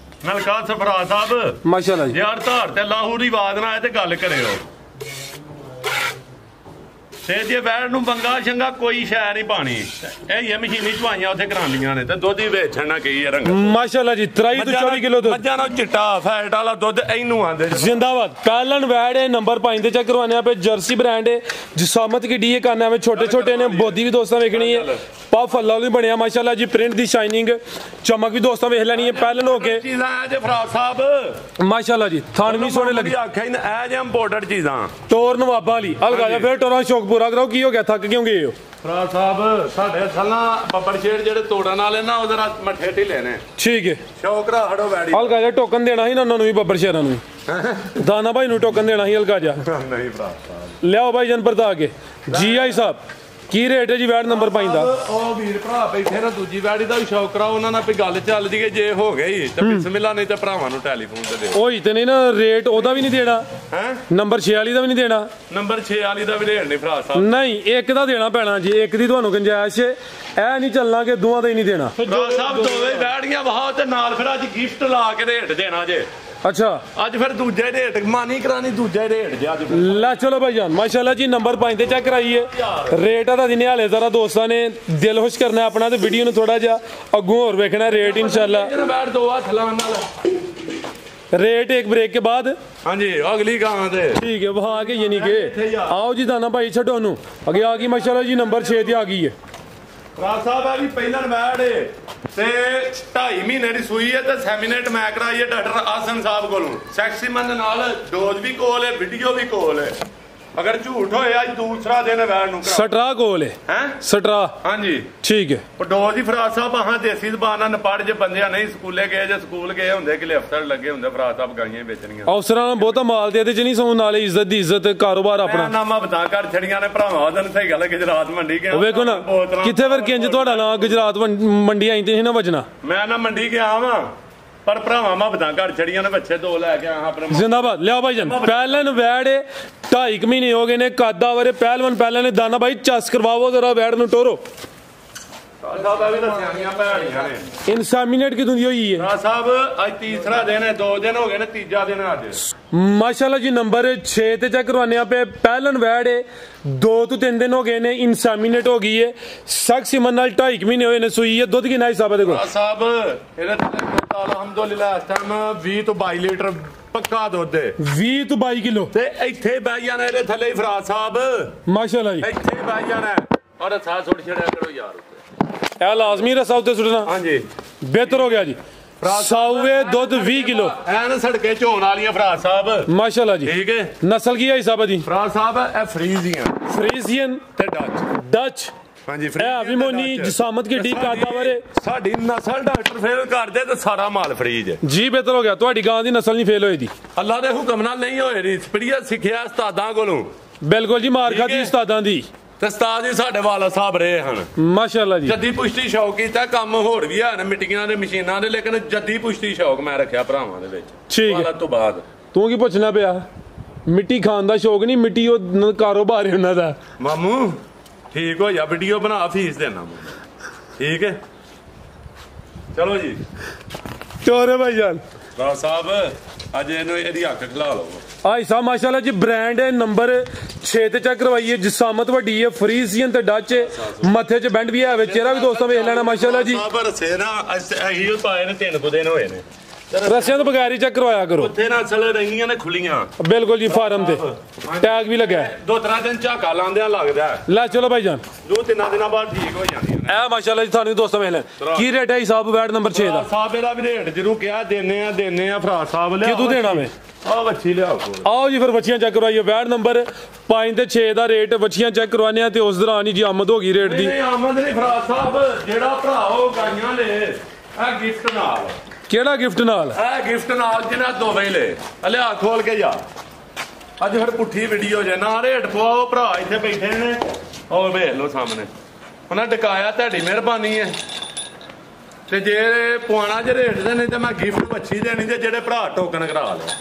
ਸਫਰਾ ਸਾਹਿਬ ਮਾਸ਼ਾਅੱਲਾ ਜੀ। ਯਾਰ ਧਾਰ ਤੇ ਲਾਹੂ ਦੀ ਆਵਾਜ਼ ਨਾ ਆਏ ਤੇ ਗੱਲ ਕਰਿਓ। ਤੇ ਜੇ ਵੈੜ ਨੂੰ ਬੰਗਾ ਸ਼ੰਗਾ ਕੋਈ ਸ਼ੈ ਨਹੀਂ ਪਾਣੀ। ਇਹ ਹੀ ਮਸ਼ੀਨੀ ਚਵਾਈਆਂ ਉੱਥੇ ਕਰਾਉਂਦੀਆਂ ਨੇ ਤੇ ਦੁੱਧ ਹੀ ਵੇਚਣ ਨਾ ਕਹੀ ਰੰਗ ਮਾਸ਼ਾਅੱਲਾ ਜੀ। 23 ਤੋਂ 24 ਕਿਲੋ ਦੁੱਧ। ਮੱਝਾਂ ਨੂੰ ਚਿੱਟਾ ਫੈਟ ਵਾਲਾ ਦੁੱਧ ਇਹਨੂੰ ਆਂਦੇ जिंदाबाद। कालन वैड है नंबर 5 ते चेक करवाने पे जर्सी ब्रांड है जिसामत की डी करने में छोटे छोटे ने बोदी भी दोस्तों वेखनी है। पफ अल्लाह भी बनया माशाल्लाह जी। प्रिंट दी शाइनिंग चमक भी दोस्तों वेख लेनी है। पैलन होके चीज़ां जे फराज साहब माशाल्लाह जी। थान भी सोने लगे आख्या ही ना ए जे इंपोर्टेड चीज़ां टोर नवाबा वाली अलगा जा फिर टोरा शौक पूरा कराओ। की हो गया थक क्यों गए हो फराज साहब साडे सला बब्बर शेर जेडे तोड़न वाले ना उधर मठे ढिले ने ठीक है। शौकरा हड़ो वैडी अलगा जा टोकन देना ही ना उन्होंने भी बब्बर शेरां नु दाना भाई नु टोकन देना ही अलगा जा नहीं फराज साहब लियाओ भाई जन परता के जी आई साहब ਕੀ ਰੇਟ ਹੈ ਜੀ ਵੈਟ ਨੰਬਰ 5 ਦਾ? ਉਹ ਵੀਰ ਭਰਾ ਬੈਠੇ ਨਾ ਦੂਜੀ ਵੈੜੀ ਦਾ ਵੀ ਸ਼ੌਕ ਕਰਾਓ ਉਹਨਾਂ ਨਾਲ ਵੀ ਗੱਲ ਚੱਲਦੀ ਹੈ। ਜੇ ਹੋ ਗਈ ਤੇ ਬਿਸਮਿਲ੍ਲਾ ਨਹੀਂ ਤੇ ਭਰਾਵਾਂ ਨੂੰ ਟੈਲੀਫੋਨ ਤੇ ਦਿਓ। ਉਹੀ ਤੇ ਨਹੀਂ ਨਾ ਰੇਟ ਉਹਦਾ ਵੀ ਨਹੀਂ ਦੇਣਾ ਹੈ ਨੰਬਰ 6 ਵਾਲੀ ਦਾ ਵੀ ਨਹੀਂ ਦੇਣਾ ਨੰਬਰ 6 ਵਾਲੀ ਦਾ ਵੀ ਰੇਟ ਨਹੀਂ ਭਰਾ ਸਾਹਿਬ ਨਹੀਂ ਇੱਕ ਦਾ ਦੇਣਾ ਪੈਣਾ ਜੀ। ਇੱਕ ਦੀ ਤੁਹਾਨੂੰ ਗੁੰਜਾਇਸ਼ ਇਹ ਨਹੀਂ ਚੱਲਣਾ ਕਿ ਦੋਵਾਂ ਦਾ ਹੀ ਨਹੀਂ ਦੇਣਾ। ਭਰਾ ਸਾਹਿਬ ਦੋਵੇਂ ਵੈੜੀਆਂ ਵਹਾਓ ਤੇ ਨਾਲ ਫਿਰ ਅੱਜ ਗਿਫਟ ਲਾ ਕੇ ਰੇਟ ਦੇਣਾ ਜੇ। अच्छा ਅੱਜ ਫਿਰ ਦੂਜਾ ਹੀ ਰੇਟ ਮਾਨੀ ਕਰਾਣੀ ਦੂਜਾ ਹੀ ਰੇਟ ਜੇ ਅੱਜ ला चलो भाईजान माशाल्लाह जी नंबर 5 ਤੇ ਚੈੱਕ ਕਰਾਈਏ ਰੇਟ ਆਦਾ ਦਿਨੇ ਹਾਲੇ ਜ਼ਰਾ ਦੋਸਤਾਂ ਨੇ ਦਿਲ ਖੁਸ਼ ਕਰਨਾ ਆਪਣਾ ਤੇ ਵੀਡੀਓ ਨੂੰ ਥੋੜਾ ਜਿਹਾ ਅੱਗੋਂ ਹੋਰ ਵੇਖਣਾ ਰੇਟ ਇਨਸ਼ਾਅੱਲਾ। ਇਹਨਾਂ ਬੈਠ ਦੋ ਹੱਥ ਲਾਉਣ ਨਾਲ रेट एक ब्रेक के बाद हाँ जी अगली गां दे ठीक है वहां आके यानी के आओ जी दाना भाई छो नु आगे आ गई माशाल्लाह जी नंबर 6 ਤੇ ਆ ਗਈ ਹੈ। ਰਾਜ ਸਾਹਿਬ ਆ ਵੀ ਪਹਿਲਾਂ ਬੈਠ ਤੇ 2.5 ਮਹੀਨੇ ਦੀ ਸੂਈ ਹੈ ਤੇ ਸੈਮੀਨੇਟ ਮੈਂ ਕਰਾਈ ਹੈ ਡਾਕਟਰ ਆਸਨ ਸਾਹਿਬ ਕੋਲੋਂ। ਸੈਕਸੀਮਨ ਦੇ ਨਾਲ ਡੋਜ਼ ਵੀ ਕੋਲ ਹੈ ਵੀਡੀਓ ਵੀ ਕੋਲ ਹੈ। अगर झूठ होए आज दूसरा दिन वैन नु सटरा कोल है सटरा हां जी ठीक है। पडोज ही फराज साहब हां देसी जबान न पढ़ जे बंदे नहीं स्कूले गए जे स्कूल गए हुंदे कि अफसर लगे हुंदे फराज साहब गाइयां बेचणियां अफसरां ने बहुता माल दे च नहीं सौ नाले इज्जत दी इज्जत कारोबार अपना नामा बता कर छड़ियां ने भरावां ओदन सही गल गुजरात मंडी गया वेखो ना किथे फिर किंज ਤੁਹਾਡਾ ਨਾਂ गुजरात मंडी आई ते ना वजना मैं ना मंडी गया वां पर भरावां मबदां घर छड़ियां ने बच्चे दो लेके आया अपने जिंदाबाद। लिया भाई जन पहलन वैड 2.5 महीने हो गए ने कादा वरे पहलवन पहले ने दाना भाई चस करवाओ जरा वैड नु टोरो साहब भी दसियां भैड़ियां ने इंसामिनेट कितों दी होई है साहब आज तीसरा दिन है 2 दिन हो गए ने तीजा दिन है आज माशाल्लाह जी नंबर 6 ते चेक करवाने पे पहलन वैड 2 तो 3 दिन हो गए ने इंसामिनेट हो गई है। सख्त सिमन नाल 2.5 महीने होए ने सूई है। दुध कितना हिसाब है देखो साहब ਇਹਦੇ ਅਲਹਮਦੁਲਿਲਾ ਇਸ ਟਾਈਮ 20 ਤੋਂ 22 ਲੀਟਰ ਪੱਕਾ ਦੁੱਧ ਹੈ। 20 ਤੋਂ 22 ਕਿਲੋ ਤੇ ਇੱਥੇ ਬਹਿ ਜਾਣਾ ਇਹਦੇ ਥੱਲੇ ਹੀ ਫਰਾਜ਼ ਸਾਹਿਬ ਮਾਸ਼ਾਅੱਲਾ ਜੀ ਇੱਥੇ ਬਹਿ ਜਾਣਾ ਔਰ ਸਾਹ ਸੁੱਟ ਛੜਿਆ ਕਰੋ ਯਾਰ ਉੱਤੇ ਇਹ ਲਾਜ਼ਮੀ ਰਸਾ ਉੱਤੇ ਸੁੱਟਣਾ ਹਾਂਜੀ ਬਿਹਤਰ ਹੋ ਗਿਆ ਜੀ। ਸਾਊਵੇ ਦੁੱਧ 20 ਕਿਲੋ ਐਨ ਸੜਕੇ ਝੋਣ ਵਾਲੀਆਂ ਫਰਾਜ਼ ਸਾਹਿਬ ਮਾਸ਼ਾਅੱਲਾ ਜੀ ਠੀਕ ਹੈ। ਨਸਲ ਕੀ ਹੈ ਹਿਸਾਬ ਦੀ ਫਰਾਜ਼ ਸਾਹਿਬ ਇਹ ਫਰੀਜ਼ੀਆਂ ਫਰੀਜ਼ੀਅਨ ਤੇ ਡਚ ਹਾਂਜੀ ਇਹ ਵਿਮੋਨੀ ਜਸਾਮਤ ਕੀ ਡੀ ਕਾਦਾ ਵਰੇ ਸਾਡੀ ਨਸਲ ਡਾਕਟਰ ਫੇਲ ਕਰਦੇ ਤੇ ਸਾਰਾ ਮਾਲ ਫਰੀਜ ਹੈ ਜੀ। ਬਿਹਤਰ ਹੋ ਗਿਆ ਤੁਹਾਡੀ ਗਾਂ ਦੀ ਨਸਲ ਨਹੀਂ ਫੇਲ ਹੋਈ ਦੀ ਅੱਲਾ ਦੇ ਹੁਕਮ ਨਾਲ ਨਹੀਂ ਹੋਏ ਰੀ ਸਪੀਰੀਆ ਸਿੱਖਿਆ ਉਸਤਾਦਾਂ ਕੋਲੋਂ ਬਿਲਕੁਲ ਜੀ ਮਾਰ ਖਾਦੀ ਉਸਤਾਦਾਂ ਦੀ ਤੇ ਉਸਤਾਦ ਜੀ ਸਾਡੇ ਵਾਲਾ ਸਾਹਿਬ ਰਹੇ ਹਨ ਮਾਸ਼ਾਅੱਲਾ ਜੀ। ਜੱਦੀ ਪੁਸ਼ਤੀ ਸ਼ੌਕ ਕੀਤਾ ਕੰਮ ਹੋਰ ਵੀ ਹਨ ਮਿੱਟੀਆਂ ਦੇ ਮਸ਼ੀਨਾਂ ਦੇ ਲੇਕਿਨ ਜੱਦੀ ਪੁਸ਼ਤੀ ਸ਼ੌਕ ਮੈਂ ਰੱਖਿਆ ਭਰਾਵਾਂ ਦੇ ਵਿੱਚ ਠੀਕ ਹੈ। ਵਾਲਾ ਤੋਂ ਬਾਅਦ ਤੂੰ ਕੀ ਪੁੱਛਣਾ ਪਿਆ ਮਿੱਟੀ ਖਾਣ ਦਾ ਸ਼ੌਕ ਨਹੀਂ, ਮਿੱਟੀ ਉਹ ਕਾਰੋਬਾਰ ਹੈ ਉਹਨਾਂ ਦਾ। ਮਾਮੂ ਠੀਕ ਹੋ ਜਾ, ਵੀਡੀਓ ਬਣਾ, ਫੀਸ ਦੇਣਾ ਠੀਕ ਹੈ। ਚਲੋ ਜੀ ਚੋਰੇ ਭਾਈਜਾਨ ਰਾਜ ਸਾਹਿਬ ਅੱਜ ਇਹਨੂੰ ਇਹਦੀ ਹੱਕ ਖਿਲਾ ਲਓ। ਭਾਈ ਸਾਹਿਬ ਮਾਸ਼ਾਅੱਲਾ ਜੀ ਬ੍ਰਾਂਡ ਹੈ, ਨੰਬਰ 6 ਤੇ ਚੈੱਕ ਕਰਵਾਈਏ, ਜਿਸਾਮਤ ਵੱਡੀ ਹੈ, ਫਰੀਜ਼ੀਅਨ ਤੇ ਡੱਚ ਮੱਥੇ 'ਚ ਬੈਂਡ ਵੀ ਹੈ, ਚਿਹਰਾ ਵੀ ਦੋਸਤਾਂ ਵੇਖ ਲੈਣਾ ਮਾਸ਼ਾਅੱਲਾ ਜੀ। ਸਾਹਿਬ ਰਸੇ ਨਾ ਇਹੀ ਪਾਏ ਨੇ 3 ਕੁ ਦਿਨ ਹੋਏ ਨੇ, ਰਸਿਆਂ ਤੋਂ ਬਗੈਰ ਹੀ ਚੈੱਕ ਕਰਵਾਇਆ ਕਰੋ। ਉੱਥੇ ਨਾ ਅਸਲ ਰਹੀਆਂ ਨੇ ਖੁੱਲੀਆਂ ਬਿਲਕੁਲ ਜੀ, ਫਾਰਮ ਤੇ ਟੈਗ ਵੀ ਲੱਗਾ 2-3 ਦਿਨ ਝਾਕਾ ਲਾਉਂਦਿਆਂ ਲੱਗਦਾ। ਲੈ ਚਲੋ ਭਾਈਜਾਨ 2-3 ਦਿਨਾਂ ਬਾਅਦ ਠੀਕ ਹੋ ਜਾਂਦੀਆਂ ਨੇ। ਇਹ ਮਾਸ਼ਾਅੱਲਾ ਜੀ ਤੁਹਾਨੂੰ ਦੋਸਤਾਂ ਵੇਖ ਲੈ ਕੀ ਰੇਟ ਹੈ ਹਿਸਾਬ ਬੈਡ ਨੰਬਰ 6 ਦਾ। ਸਾਹਿਬ ਇਹਦਾ ਵੀ ਰੇਟ ਜਿਹਨੂੰ ਕਿਹਾ ਦੇਨੇ ਆ ਫਰਾਜ ਸਾਹਿਬ ਲਿਆ ਕਿਦੋਂ ਦੇਣਾ ਵੇ? ਆਹ ਵੱਛੀ ਲਿਆਓ। ਆਓ ਜੀ ਫਿਰ ਵੱਛੀਆਂ ਚੈੱਕ ਕਰਵਾਈਏ। ਬੈਡ ਨੰਬਰ 5 ਤੇ 6 ਦਾ ਰੇਟ ਵੱਛੀਆਂ ਚੈੱਕ ਕਰਵਾਨੇ ਆ ਤੇ ਉਸ ਦੌਰਾਨ ਹੀ ਜੀ ਆਮਦ ਹੋ ਗਈ ਰੇਟ ਦੀ। ਨਹੀਂ ਆਮਦ ਨਹੀਂ ਫਰਾਜ ਸਾਹਿਬ, ਜਿਹੜਾ ਭਰਾਓ ਗਾਈਆਂ ਲੈ ਇਹ ਗਿਫਟ ਨਾਲ। ਕਿਹੜਾ ਗਿਫਟ ਨਾਲ? ਇਹ ਗਿਫਟ ਨਾਲ ਜਿਹਨਾਂ ਦੋਵੇਂ ਲੈ ਲਿਆ ਖੋਲ ਕੇ ਜਾ। ਅੱਜ ਫਿਰ ਪੁੱਠੀ ਵੀਡੀਓ ਜੇ ਨਾ ਰੇਟ ਪਵਾਓ, ਭਰਾ ਇੱਥੇ ਬੈਠੇ ਨੇ ਉਹ ਵੇਖ ਲਓ ਸਾਹਮਣੇ, ਉਹਨਾਂ ਟਿਕਾਇਆ, ਤੁਹਾਡੀ ਮਿਹਰਬਾਨੀ ਹੈ। ਤੇ ਜੇ ਪਵਾਣਾ ਜੇ ਰੇਟ ਦੇ ਨਹੀਂ ਤੇ ਮੈਂ ਗਿਫਟ ਵੱਛੀ ਦੇਣੀ ਤੇ ਜਿਹੜੇ ਭਰਾ ਟੋਕਨ ਕਰਾ ਲਿਆ,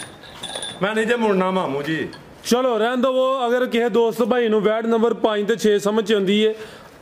ਮੈਂ ਨਹੀਂ ਜੇ ਮੁੜਨਾ ਮਾਮੂ ਜੀ। ਚਲੋ ਰਹਿਣ ਦੋ। ਅਗਰ ਕਿਸੇ ਦੋਸਤ ਭਾਈ ਨੂੰ ਬੈਡ ਨੰਬਰ 5 ਤੇ 6 ਸਮਝ ਆਉਂਦੀ ਹੈ,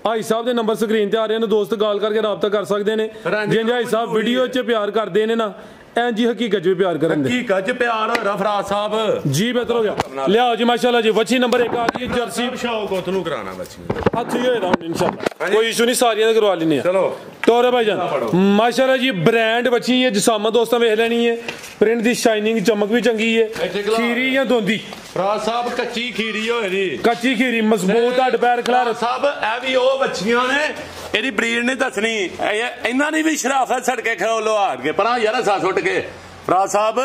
ਭਾਈ ਸਾਹਿਬ ਦੇ ਨੰਬਰ ਸਕਰੀਨ ਤੇ ਆ ਰਹੇ ਨੇ, ਦੋਸਤ ਕਾਲ ਕਰਕੇ ਰਾਬਤਾ ਕਰ ਸਕਦੇ ਨੇ। ਜੇ ਭਾਈ ਸਾਹਿਬ ਵੀਡੀਓ 'ਚ ਪਿਆਰ ਕਰਦੇ ਨੇ ਨਾ, ਐਂ ਜੀ ਹਕੀਕਤ 'ਚ ਵੀ ਪਿਆਰ ਕਰਨ ਦੇ। ਹਕੀਕਤ 'ਚ ਪਿਆਰ ਹੋਇਆ ਫਰਾਜ ਸਾਹਿਬ ਜੀ, ਬਿਹਤਰ ਹੋ ਗਿਆ। ਲਿਆਓ ਜੀ ਮਾਸ਼ਾਅੱਲਾ ਜੀ ਵੱਛੀ ਨੰਬਰ 1 ਆ ਗਈ, ਜਰਸੀ ਸ਼ੌਕ ਉਤ ਨੂੰ ਕਰਾਣਾ ਵੱਛੀ ਹੱਥ ਹੀ ਹੋਏਗਾ ਹੁਣ ਇਨਸ਼ਾਅੱਲਾ, ਕੋਈ ਇਸ਼ੂ ਨਹੀਂ, ਸਾਰੀਆਂ ਦੇ ਕਰਵਾ ਲੈਣੇ ਆ। ਚਲੋ ਤੋਰੇ ਭਾਈਜਾਨ ਮਾਸ਼ਾਅੱਲਾ ਜੀ ਬ੍ਰਾਂਡ ਵੱਛੀ ਹੈ, ਜਿਸਾਮਤ ਦੋਸਤਾਂ ਵੇਖ ਲੈਣੀ ਹੈ, ਪ੍ਰਿੰਟ ਦੀ ਸ਼ਾਈਨਿੰਗ ਚਮਕ ਵੀ ਚੰਗੀ ਹੈ। ਖੀਰੀ ਜਾਂ ਦੋਂਦੀ ਫਰਾਜ ਸਾਹਿਬ ਕੱਚੀ ਖੀਰੀ ਹੋਏ ਜੀ, ਕੱਚੀ ਖੀਰੀ ਮਜ਼ਬੂਤ ਹੱਡ ਪੈਰ ਖਿਲਾਰ ਸਾਹਿਬ। ਇਹ ਵੀ ਉਹ ਬੱਚੀਆਂ ਨੇ, ਇਹਦੀ ਬਰੀਡ ਨਹੀਂ ਦੱਸਣੀ, ਇਹਨਾਂ ਦੀ ਵੀ ਸ਼ਰਾਫਤ ਛੜਕੇ ਖੋ ਲੋ ਹਾਰ ਕੇ ਪਰਾਂ ਯਾਰ ਸਾ ਸੁੱਟ ਕੇ। ਫਰਾਜ ਸਾਹਿਬ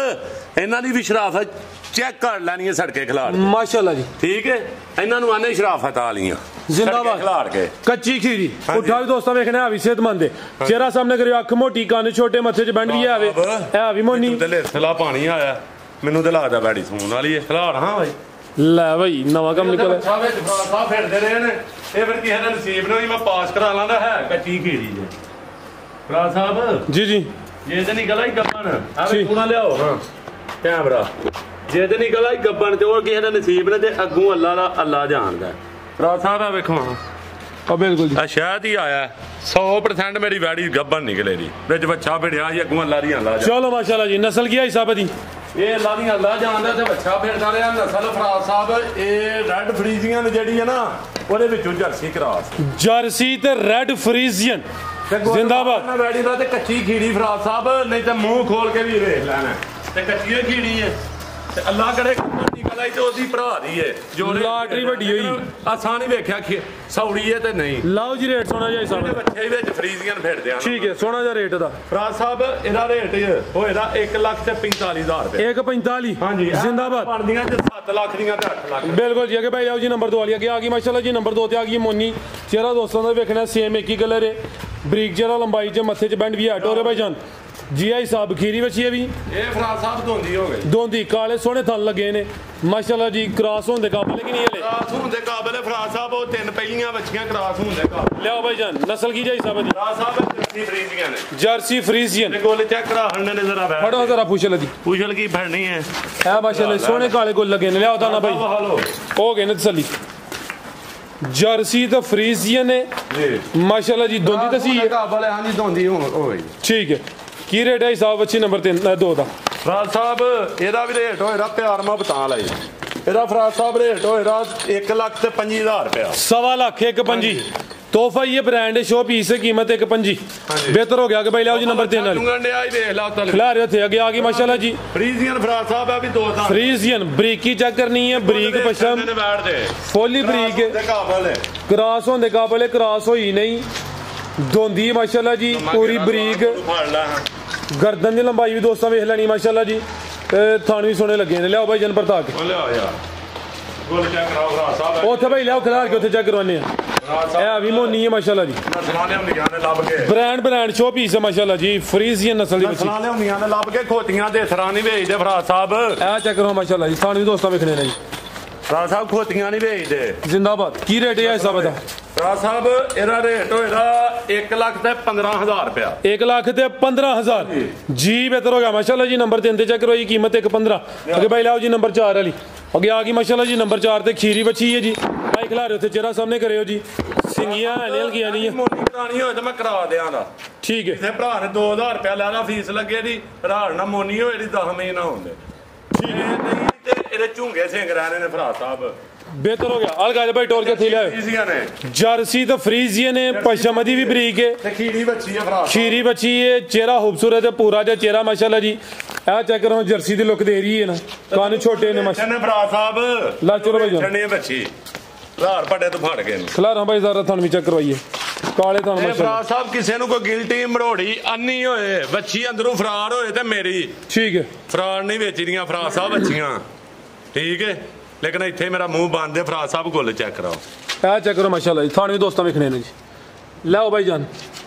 ਇਹਨਾਂ ਦੀ ਵੀ ਸ਼ਰਾਫਤ ਚੈੱਕ ਕਰ ਲੈਣੀ ਹੈ ਸੜਕੇ ਖਿਲਾੜ ਮਾਸ਼ਾਅੱਲਾ ਜੀ, ਠੀਕ ਹੈ। ਇਹਨਾਂ ਨੂੰ ਆਨੇ ਸ਼ਰਾਫਤ ਵਾਲੀਆਂ ਜ਼ਿੰਦਾਬਾਦ ਖਿਲਾੜ ਕੇ। ਕੱਚੀ ਖੀਰੀ ਉੱਠਾ ਵੀ ਦੋਸਤਾਂ ਵੇਖਣੇ ਆ ਵੀ ਸਿਹਤਮੰਦ ਹੈ, ਚਿਹਰਾ ਸਾਹਮਣੇ ਕਰਿਓ, ਅੱਖ ਮੋਟੀ, ਕੰਨ ਛੋਟੇ, ਮੱਥੇ 'ਚ ਬੈਂਡ ਵੀ ਆਵੇ, ਇਹ ਵੀ ਮੋਨੀ ਤੇ ਥਲਾ ਪਾਣੀ ਆਇਆ, ਮੈਨੂੰ ਤੇ ਲੱਗਦਾ ਬੈੜੀ ਸੂਣ ਵਾਲੀ ਹੈ ਖਿਲਾੜ। ਹਾਂ ਬਾਈ ਲੈ ਬਾਈ ਨਵਾਂ ਕੰਮ ਨਿਕਲਿਆ। ਸਾਹਿਬ ਫਿਰਦੇ ਰਹੇ ਨੇ, ਇਹ ਫਿਰ ਕਿਸੇ ਦਾ ਨਸੀਬ ਨਹੀਂ, ਮੈਂ ਪਾਸ ਕਰਾ ਲਾਂਦਾ ਹੈ ਕੱਚੀ ਖੀਰੀ ਜੇ। ਫਰਾਜ ਸਾਹਿਬ ਜੀ ਜੀ ਜੇ ਤੇ ਨਿਕਲ ਆਈ ਗੱਬਣ ਆਵੇ ਪੂਣਾ ਲਿਆਓ। ਹਾਂ ਕੈਮਰਾ ਜੇ ਤੇ ਨਿਕਲ ਆਈ ਗੱਬਣ ਤੇ ਉਹ ਕਿਸੇ ਦਾ ਨਸੀਬ ਨੇ, ਤੇ ਅੱਗੋਂ ਅੱਲਾ ਜਾਣਦਾ। ਫਰਾਜ ਸਾਹਿਬ ਆ ਵੇਖੋ ਆ ਬਿਲਕੁਲ ਜੀ, ਆ ਸ਼ਾਇਦ ਹੀ ਆਇਆ 100% ਮੇਰੀ ਵੈੜੀ ਗੱਬਣ ਨਿਕਲੇ ਦੀ ਵਿੱਚ ਬੱਚਾ ਭਿੜਿਆ ਸੀ, ਅੱਗੋਂ ਅੱਲਾ ਦੀ ਅੱਲਾ। ਚਲੋ ਮਾਸ਼ਾਅੱਲਾ ਜੀ, ਨਸਲ ਕੀ ਹੈ ਹਿਸਾਬ ਦੀ? ਇਹ ਅੱਲਾ ਦੀ ਅੱਲਾ ਜਾਣਦਾ ਤੇ ਬੱਚਾ ਫਿਰਦਾ ਰਿਹਾ ਨਸਲ। ਫਰਾਜ ਸਾਹਿਬ ਇਹ ਰੈੱਡ ਫਰੀਜ਼ੀਅਨ ਜਿਹੜੀ ਹੈ ਨਾ, ਉਹਦੇ ਵਿੱਚੋਂ ਜਰਸੀ ਕਰਾਸ, ਜਰਸੀ ਤੇ ਰੈੱਡ ਫਰੀਜ਼ੀਅਨ ਜ਼ਿੰਦਾਬਾਦ। ਵੈੜੀ ਦਾ ਤੇ ਕੱਚੀ ਖੀੜੀ ਫਰਾਜ ਸਾਹਿਬ, ਨਹੀਂ ਤਾਂ ਮੂੰਹ ਖੋਲ ਕੇ ਵੀ ਵੇਖ ਲੈਣਾ ਤੇ ਕੱਚੀ ਖੀੜੀ ਹੈ। ਤੇ ਅੱਲਾ ਕਰੇ ਨਿਕਲ ਆਈ ਤੇ ਉਹਦੀ ਭਰਾ ਦੀ ਹੈ, ਜੋ ਲਾਟਰੀ ਵੱਡੀ ਹੋਈ। ਆਸਾਂ ਨਹੀਂ ਵੇਖਿਆ ਸੌੜੀ ਹੈ ਤੇ ਨਹੀਂ। ਲਾਓ ਜੀ ਰੇਟ ਸੋਨਾ ਜਿਹਾ ਹਿਸਾਬ ਬੱਚੇ ਵਿੱਚ ਫਰੀਜ਼ੀਅਨ ਫਿਰਦੇ ਆ। ਠੀਕ ਹੈ, ਸੋਨਾ ਜਿਹਾ ਰੇਟ ਦਾ ਫਰਾਜ ਸਾਹਿਬ ਇਹਦਾ ਰੇਟ ਹੋਏਦਾ 1,45,000 ਰੁਪਏ। 145 ਹਾਂਜੀ ਜ਼ਿੰਦਾਬਾਦ। ਬਣਦੀਆਂ ਤੇ 7 ਲੱਖ ਦੀਆਂ ਤੇ 8 ਲੱਖ। ਬਿਲਕੁਲ ਜੀ। ਅੱਗੇ ਭਾਈ ਆਓ ਜੀ ਨੰਬਰ 2 ਵਾਲੀ ਅੱਗੇ ਆ ਗਈ ਮਾਸ਼ਾਅੱਲਾ ਜੀ, ਨੰਬਰ 2 ਤੇ ਆ ਗਈ ਮੋਨੀ, ਚਿਹਰਾ ਦੋਸਤਾਂ ਦਾ ਵੇਖਣਾ ਸੇਮ ਇੱਕ ਹੀ ਕਲਰ ਹੈ, ਬਰੀਕ ਚਿਹਰਾ, ਲੰਬਾਈ 'ਚ ਮੱਥੇ 'ਚ ਬੈਂਡ ਵੀ ਹੈ। ਟੋਰੇ ਭਾਈ ਜਾਨ ਜੀ ਆਈ ਸਾਹਿਬ ਖੀਰੀ ਵੱਛੀ ਹੈ ਵੀ, ਇਹ ਫਰਾਜ ਸਾਹਿਬ ਦੋਂਦੀ ਹੋ ਗਈ, ਦੋਂਦੀ ਕਾਲੇ ਸੋਹਣੇ ਥਣ ਲੱਗੇ ਨੇ ਮਾਸ਼ਾਅੱਲਾ ਜੀ, ਕ੍ਰਾਸ ਹੋਣ ਦੇ ਕਾਬਿਲ ਕਿ ਨਹੀਂ? ਕ੍ਰਾਸ ਹੋਣ ਦੇ ਕਾਬਿਲ ਹੈ ਫਰਾਜ ਸਾਹਿਬ, ਉਹ 3 ਪਹਿਲੀਆਂ ਬੱਚੀਆਂ ਕ੍ਰਾਸ ਹੋਣ ਦੇ ਕਾਬਿਲ। ਲਿਆਓ ਭਾਈ ਜਾਨ ਨਸਲ ਕੀ ਜਾਈ ਸਾਹਿਬ ਦੀ? ਫਰਾਜ ਸਾਹਿਬ ਜਰਸੀ ਫਰੀਜ਼ੀਅਨ ਨੇ, ਜਰਸੀ ਫਰੀਜ਼ੀਅਨ। ਤੇ ਗੋਲ ਚੈੱਕ ਕਰਾ ਹੰਨੇ ਨੇ ਜ਼ਰਾ ਬੈਠ ਫੜੋ ਜ਼ਰਾ ਪੁੱਛ ਲਦੀ, ਪੁੱਛਲ ਕੀ ਫੜਨੀ ਹੈ। ਇਹ ਮਾਸ਼ਾਅੱਲਾ ਸੋਹਣੇ ਕਾਲੇ ਗੁੱਲ ਲੱਗੇ ਨੇ। ਲਿਆਓ ਤਾਂ ਨਾ ਭਾਈ, ਹਲੋ ਹੋ ਗਏ ਨੇ ਤਸੱਲੀ। ਜਰਸੀ ਤੇ ਫਰੀਜ਼ੀਅਨ ਨੇ ਜੀ ਮਾਸ਼ਾਅੱਲਾ ਜੀ, ਦੋਂਦੀ ਤਸੀ ਹੈ ਕਾਬਿਲ ਹੈ। ਹਾਂਜੀ ਦੋਂਦੀ ਹੋਈ। ਠੀਕ ਹੈ। ਕੀ ਰੇਟ ਹੈ ਹਿਸਾਬ ਵੱਛੀ ਨੰਬਰ 2 ਦਾ? ਫਰਾਜ ਸਾਹਿਬ ਇਹਦਾ ਵੀ ਰੇਟ ਹੋਏਗਾ ਪਿਆਰ ਮਾ ਬਤਾ ਲਈ, ਇਹਦਾ ਫਰਾਜ ਸਾਹਿਬ ਰੇਟ ਹੋਏਗਾ 1,25,000 रुपया। 1.25 लाख 1.25 तोहफा, ये ब्रांड है, शो पीस है, कीमत 1.25। बेहतर हो गया कि भाई लाओ जी नंबर 3 खिला रहे थे। आगे आ गई माशाल्लाह जी फ्रीजियन फराज साहब है भी 2 दांत फ्रीजियन, बरीकी चेक करनी है, बरीक पशम फुली बरीक क्रॉस होने काबिल, क्रॉस होई नहीं, धोंदी माशाल्लाह जी पूरी बरीक, गर्दन की लंबाई भी दोस्तों वेख लैनी माशाल्लाह जी, थान भी सोने लगे ने। लियाओ भाई जन परता के उथे भाई लियाओ खिला के उथे चेक करवाने भी मोनी है माशाल्लाह जी, ब्रांड ब्रांड शो पीस है माशाल्लाह जी, फ्रीजियन नस्ल दी बच्ची लब के खोतियां दे सरा नहीं भेजदे फराज साहब, ए चेक करो माशाल्लाह जी, थान भी दोस्तों वेखने ने जी फराज साहब खोतियां नहीं भेजदे। जिंदाबाद। की रेट है हिसाब दा फराज साहब एदा रेट होएगा 1 ਲੱਖ ਤੇ 15,000 रुपया 1 ਲੱਖ ਤੇ 15,000 जी बेहतर हो गया माशाल्लाह जी। नंबर 3 ਤੇ ਚੈੱਕ ਕਰੋ ਜੀ कीमत 1.15। ਅੱਗੇ ਭਾਈ ਲਾਓ ਜੀ ਨੰਬਰ 4 ਵਾਲੀ ਅੱਗੇ ਆ ਗਈ ਮਾशाल्लाह ਜੀ ਨੰਬਰ 4 ਤੇ ਖੀਰੀ ਬੱਚੀ ਹੈ ਜੀ। ਭਾਈ ਖਿਲਾ ਰਹੇ ਉੱਥੇ ਚਿਹਰਾ ਸਾਹਮਣੇ ਕਰਿਓ ਜੀ ਸਿੰਗੀਆਂ ਹਨੇਲ ਕੀ ਨਹੀਂ ਮੋਨੀ ਕਰਾਣੀ ਹੋਏ ਤਾਂ ਮੈਂ ਕਰਾ ਦਿਆਂਗਾ ਠੀਕ ਹੈ। ਤੇ ਭਰਾ ਨੇ 2000 ਰੁਪਇਆ ਲੈਣਾ ਫੀਸ ਲੱਗੇ ਦੀ ਰਾੜ ਨਾ ਮੋਨੀ ਹੋਏ ਦੀ 10 ਮਹੀਨੇ ਨਾ ਹੁੰਦੇ ਠੀਕ ਹੈ ਨਹੀਂ ਤੇ ਇਹਦੇ ਝੁੰਗੇ ਸਿੰਘ ਰਹਿਣੇ ਨੇ ਭਰਾ ਸਾਹਿਬ बेहतर हो गया अलगा भाई टोर के थी ने जर्सी तो फ्रीजियन है पशमदी भी बरीक है खीरी बच्ची है भरा खीरी बच्ची है चेहरा खूबसूरत है पूरा जो चेहरा माशाल्लाह जी आ चेक करो जर्सी की लुक दे रही है ना कान छोटे ने माशाल्लाह भरा साहब ला चलो भाई छने बच्ची लार पटे तो फट गए खिलारा भाई जरा थानू भी चेक करवाइए काले थानू माशाल्लाह भरा साहब किसी नु कोई गिल्टी मरोड़ी अन्नी होए बच्ची अंदरों फरार होए ते मेरी ठीक है फरार नहीं बेची दियां भरा साहब बच्चियां ठीक है लेकिन इत्थे मेरा मुंह बंद है फराज साहब गोल चेक कराओ ए चेक करो माशाल्लाह जी थाने दोस्तां वेखने ने जी लाओ भाई जान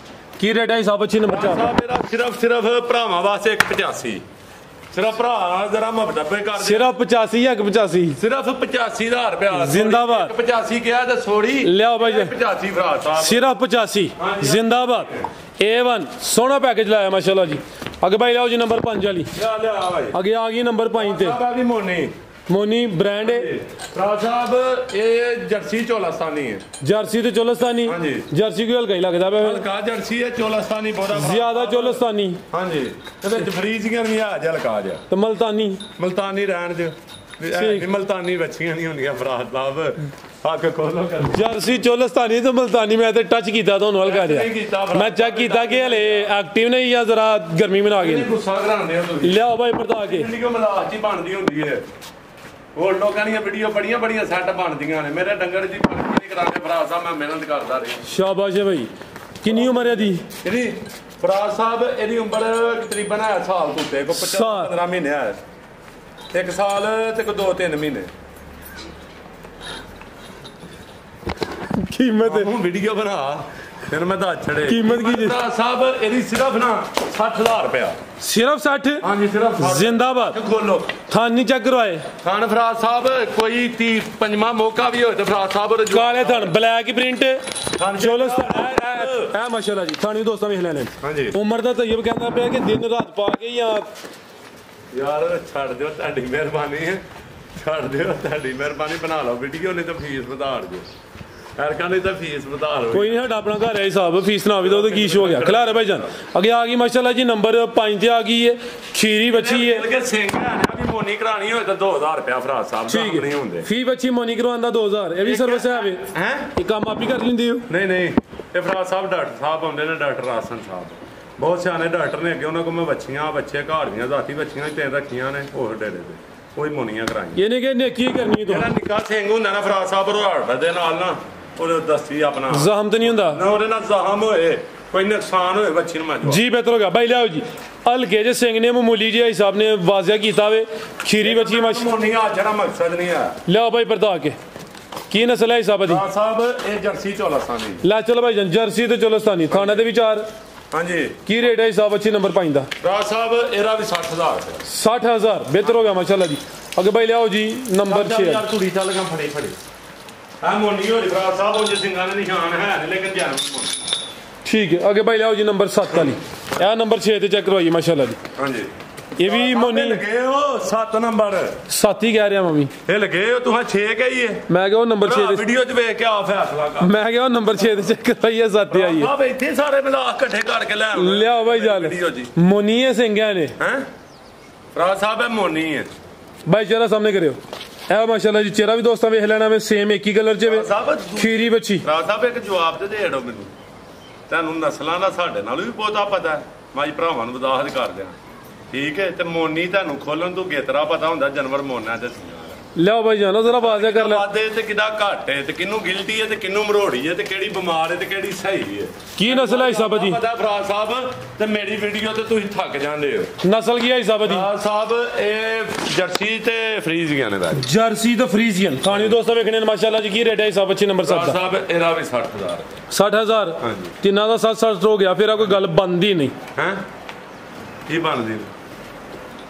की रेट है हिसाब अच्छी नंबर 4 मेरा सिर्फ भरावां वास्ते 185 सिर्फ भरा जरा मुहब्बत कर सिर्फ 85 या 85 सिर्फ 85,000 रुपया जिंदाबाद 85 क्या तो सोड़ी लाओ भाई जान 85 फराज साहब सिर्फ 85 जिंदाबाद A1 सोना पैकेज लाया माशाल्लाह जी। आगे भाई लाओ जी नंबर 5 वाली ले आ भाई आगे आ गई नंबर 5 ते मोनी मोनी ब्रांड है फराज साहब ये जर्सी चोलस्तानी है जर्सी तो चोलस्तानी हाँ जी जर्सी को हल्का ही लगता है हल्का जर्सी है चोलस्तानी बोरा ज्यादा चोलस्तानी हाँ जी ते फ्रीजियां भी आ जा हल्का जा तो मुल्तानी मुल्तानी रहन ज मुल्तानी बच्चियां नहीं होंदियां फराज साहब हक खोलो कर जर्सी चोलस्तानी तो मुल्तानी मैं तो टच किया दोनों हल्का जा मैं चेक किया कि हले एक्टिव नहीं या जरा गर्मी में आ गए गुस्सा करांदे हो तुसीं लियाओ भाई बता के इंडियो मलाज ची बनदी हुंदी है ਹੋਰ ਲੋਕਾਂ ਦੀਆਂ ਵੀਡੀਓ ਬੜੀਆਂ ਸੈੱਟ ਬਣਦੀਆਂ ਨੇ ਮੇਰੇ ਡੰਗਰ ਦੀ ਪਰਖੀ ਕਰਾਣੇ ਫਰਾਜ਼ ਸਾਹਿਬ ਮੈਂ ਮਿਹਨਤ ਕਰਦਾ ਰਿਹਾ शाबाश है भाई कितनी उम्र है दी ਇਹਦੀ ਫਰਾਜ਼ ਸਾਹਿਬ ਇਹਦੀ ਉਮਰ ਤਕਰੀਬਨ ਹੈ ਸਾਲ ਤੋਂ ਉੱਤੇ ਕੋ 15 ਮਹੀਨੇ ਹੈ 1 ਸਾਲ ਤੇ ਕੋ 2-3 ਮਹੀਨੇ कीमत ਹੁਣ ਵੀਡੀਓ ਬਣਾ ਫਿਰ ਮੈਂ ਦੱਸ ਛੜੇ कीमत की जी ਫਰਾਜ਼ ਸਾਹਿਬ ਇਹਦੀ ਸਿਰਫ ਨਾ 60,000 ਰੁਪਇਆ सिर्फ 60 हाँ जी सिर्फ जिंदाबाद खोलो थान नहीं चेक करवाए खान फराज साहब कोई 30-5वां मौका भी हो तो फराज साहब काले थान ब्लैक प्रिंट चोलस्तान माशाल्लाह जी थानी दोस्तों वेख लेने हाँ जी उम्र दा तय्यब कहंदा पिया कि दिन रात पा के या यार छड़ दियो ਤੁਹਾਡੀ ਮਿਹਰਬਾਨੀ ਹੈ ਛੱਡ ਦਿਓ ਤੁਹਾਡੀ ਮਿਹਰਬਾਨੀ ਬਣਾ ਲਓ ਵੀਡੀਓ ਨਹੀਂ ਤਾਂ ਫੀਸ ਵਧਾ ਦਿਓ ਐਰਕਾਂ ਨਹੀਂ ਤਾਂ ਫੀਸ ਵਧਾ ਲਓ कोई नहीं साडा अपना घर है हिसाब फीस ना होवे तो की इशू हो गया खिलारे भाई जान आगे आ गई माशाल्लाह जी नंबर 5 ते आ गई है खीरी बच्ची है ਕਿ ਸਿੰਘ ਆਣਾ ਵੀ ਮੋਨੀ ਕਰਾਣੀ ਹੋਏ ਤਾਂ 2000 ਰੁਪਇਆ ਫਰਾਜ਼ ਸਾਹਿਬ ਦਾ ठीक ਨਹੀਂ है ਹੁੰਦੇ फी बच्ची मोनी करवांदा 2000 ये भी सर्विस है वे ਹੈ ये काम आप ही कर लेंदे हो ਨਹੀਂ ਇਹ ਫਰਾਜ਼ ਸਾਹਿਬ ਡਾਕਟਰ ਸਾਹਿਬ ਆਉਂਦੇ ਨੇ ਡਾਕਟਰ ਆਸਨ ਸਾਹਿਬ ਬਹੁਤ ਸਿਆਣੇ ਡਾਕਟਰ ਨੇ ਅੱਗੇ ਉਹਨਾਂ ਕੋਲ ਮੈਂ ਬੱਚੀਆਂ ਬੱਚੇ ਘਰ ਦੀਆਂ ਜ਼ਾਤੀ ਬੱਚੀਆਂ 3 ਰੱਖੀਆਂ ਨੇ ਹੋਰ ਡੇਰੇ ਤੇ ਕੋਈ ਮੋਨੀਆਂ ਕਰਾਈਆਂ ये ने के नेकी करनी है ਜਿਹੜਾ तो ਨਿੱਕਾ ਸਿੰਘ ਹੁੰਦਾ ਨਾ ਫਰਾਜ਼ ਸਾਹਿਬ ਰੋਹਾੜ ਦੇ ਨਾਲ ਨਾ ਉਹਦੇ ਦੱਸੀ ਆਪਣਾ ਜ਼ਖਮ तो नहीं हुंदा ਨਾ ਉਹਦੇ ਨਾਲ ਜ਼ਖਮ ਹੋਏ ਕੋਈ ਨੁਕਸਾਨ ਹੋਏ ਬੱਚੀ ਨੂੰ ਮੈਂ जी बेहतर होगा भाई लियाओ जी हल्के जे सिंह ने मामूली जे हिसाब ने वाजिया कीता वे खीरी बच्ची माश ਮੋਨੀ ਆ ਜਿਹੜਾ ਮਕਸਦ ਨਹੀਂ ਹੈ लियाओ भाई बता के की नस्ल है हिसाब दी ਫਰਾਜ਼ ਸਾਹਿਬ ਇਹ ਜਰਸੀ ਚੋਲਸਾਨੀ ला चलो भाई जान जर्सी ते चोलस्तानी थाना दे विचार ਹਾਂਜੀ की रेट है हिसाब अच्छी नंबर 5 दा ਫਰਾਜ਼ ਸਾਹਿਬ ਇਹਦਾ ਵੀ 60,000 ਰੁਪਏ 60,000 बेहतर हो गया माशाल्लाह जी आगे भाई लियाओ जी नंबर 6 ਯਾਰ ਕੁੜੀ ਚੱਲ ਗਾ ਫੜੇ ਆ ਮੋਨੀ ਹੋਰੀ ਫਰਾਜ਼ ਸਾਹਿਬ ਉਹ ਸਿੰਘਾਂ ਦੇ ਨਿਸ਼ਾਨ ਹੈ ਨਹੀਂ ਲੇਕਿਨ ਜਾਨ ठीक है आगे भाई लियाओ जी नंबर 7 वाली यह नंबर 6 ते चेक करवाइए माशाल्लाह जी ਹਾਂਜੀ ये भी मोनी ਲਗੇ ਉਹ 7 ਨੰਬਰ 7 ही कह रहा मम्मी ਇਹ ਲਗੇ ਉਹ ਤੂੰ 6 ਕਹੀਏ मैं क्या नंबर 6 ते ਵੀਡੀਓ 'ਚ ਵੇਖ ਕੇ ਆ ਫੈਸਲਾ ਕਰ मैं क्या नंबर 6 ते चेक करवाइए 7 आई है ਆ ਇੱਥੇ ਸਾਰੇ ਮਿਲਾ ਇਕੱਠੇ ਕਰਕੇ ਲੈ ਆਉਣਾ लियाओ भाई जाल ਵੀਡੀਓ ਜੀ मोनी है सिंघा ने ਹੈ ਫਰਾਜ਼ ਸਾਹਿਬ ਇਹ ਮੋਨੀ ਹੈ भाई चेहरा सामने करियो ए माशाल्लाह जी चेहरा भी दोस्तों वेख लेना मैं सेम एक ही कलर च वे ਸਾਹਿਬ खीरी बच्ची ਫਰਾਜ਼ ਸਾਹਿਬ ਇੱਕ ਜਵਾਬ ਤੇ ਦੇ ਦਿਓ ਮੈਨੂੰ ਤੁਹਾਨੂੰ ਨਸਲਾਂ ਦਾ ਸਾਡੇ ਨਾਲ ਵੀ ਬਹੁਤਾ ਪਤਾ ਹੈ ਮਾਈ ਭਰਾਵਾਂ ਨੂੰ ਵਦਾਹਤ ਕਰ ਦਿਆਂ ਠੀਕ ਹੈ ਤੇ ਮੋਨੀ ਤੁਹਾਨੂੰ ਖੋਲਣ ਤੋਂ ਗੇਤਰਾ ਪਤਾ ਹੁੰਦਾ ਜਾਨਵਰ ਮੋਨਾ ਤੇ ਸਿੰਘਾਂ लियाओ भाई जानो जरा वाजिया कर ले ਵਾਦੇ ਤੇ ਕਿਹਦਾ ਘੱਟ ਹੈ ਤੇ ਕਿਹਨੂੰ ਗਿਲਟੀ ਹੈ ਤੇ ਕਿਹਨੂੰ ਮਰੋੜੀ ਹੈ ਤੇ ਕਿਹੜੀ ਬਿਮਾਰ ਹੈ ਤੇ ਕਿਹੜੀ ਸਹੀ ਹੈ की नस्ल है हिसाब दी ਪਤਾ ਫਰਾਜ਼ ਸਾਹਿਬ ਤੇ ਮੇਰੀ ਵੀਡੀਓ ਤੇ ਤੁਸੀਂ ਥੱਕ ਜਾਂਦੇ ਹੋ नस्ल की है हिसाब दी ਫਰਾਜ਼ ਸਾਹਿਬ ਇਹ ਜਰਸੀ ਤੇ ਫਰੀਜ਼ੀਆਂ ਨੇ ਵੈਸੇ जर्सी तो फ्रीजियन थानी दोस्तों वेखने ने माशाल्लाह जी की रेट है हिसाब अच्छी नंबर 7 ਫਰਾਜ਼ दा ਸਾਹਿਬ ਇਹਦਾ ਵੀ 60,000 60,000 ਹਾਂਜੀ तिना दा 7-7 हो गया फिर कोई गल बनदी नहीं ਹੈ ਕੀ ਬਣਦੀ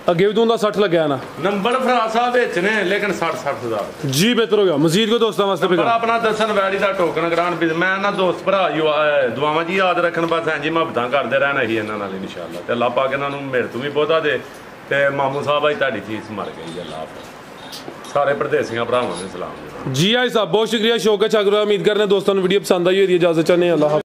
ਅੱਗੇ ਵੀ ਤੂੰ ਦਾ 60 ਲੱਗਿਆ ਨਾ ਨੰਬਰ ਫਰਾ ਸਾਹਿਬ ਵਿੱਚ ਨੇ ਲੇਕਿਨ 60 ਦਾ ਜੀ ਬਿਹਤਰ ਹੋ ਗਿਆ ਮਜ਼ੀਦ ਕੋ ਦੋਸਤਾਂ ਵਾਸਤੇ ਪਰ ਆਪਣਾ ਦੱਸਣ ਵੈਲੀ ਦਾ ਟੋਕਨ ਗ੍ਰਾਂਡ ਮੈਂ ਨਾ ਦੋਸਤ ਭਰਾ ਦੁਆਵਾਂ ਜੀ ਯਾਦ ਰੱਖਣ ਬਸ ਐਂ ਜੀ ਮੁਹੱਬਤਾਂ ਕਰਦੇ ਰਹਿਣਾ ਹੀ ਇਹਨਾਂ ਨਾਲ ਇਨਸ਼ਾਅੱਲਾ ਤੇ ਅੱਲਾਹ ਪਾਕ ਇਹਨਾਂ ਨੂੰ ਮਿਹਰ ਤੂੰ ਵੀ ਬਹੁਤਾ ਦੇ ਤੇ ਮਾਮੂ ਸਾਹਿਬ ਅੱਜ ਤੁਹਾਡੀ ਚੀਜ਼ ਮਰ ਗਈ ਅੱਲਾਹ ਹਾਫਿਜ਼ ਸਾਰੇ ਪਰਦੇਸੀਆਂ ਭਰਾਵਾਂ ਨੂੰ ਸਲਾਮ ਜੀ ਆਈ ਸਾਹਿਬ ਬਹੁਤ ਸ਼ੁਕਰੀਆ ਸ਼ੌਕਤ ਛਾਗਰਾ ਉਮੀਦ ਕਰਨੇ ਦੋਸਤਾਂ ਨੂੰ ਵੀਡੀਓ ਪਸੰਦ ਆਈ ਹੋਈ ਇਜਾਜ਼ਤ ਚਾਹਨੇ ਅੱਲਾਹ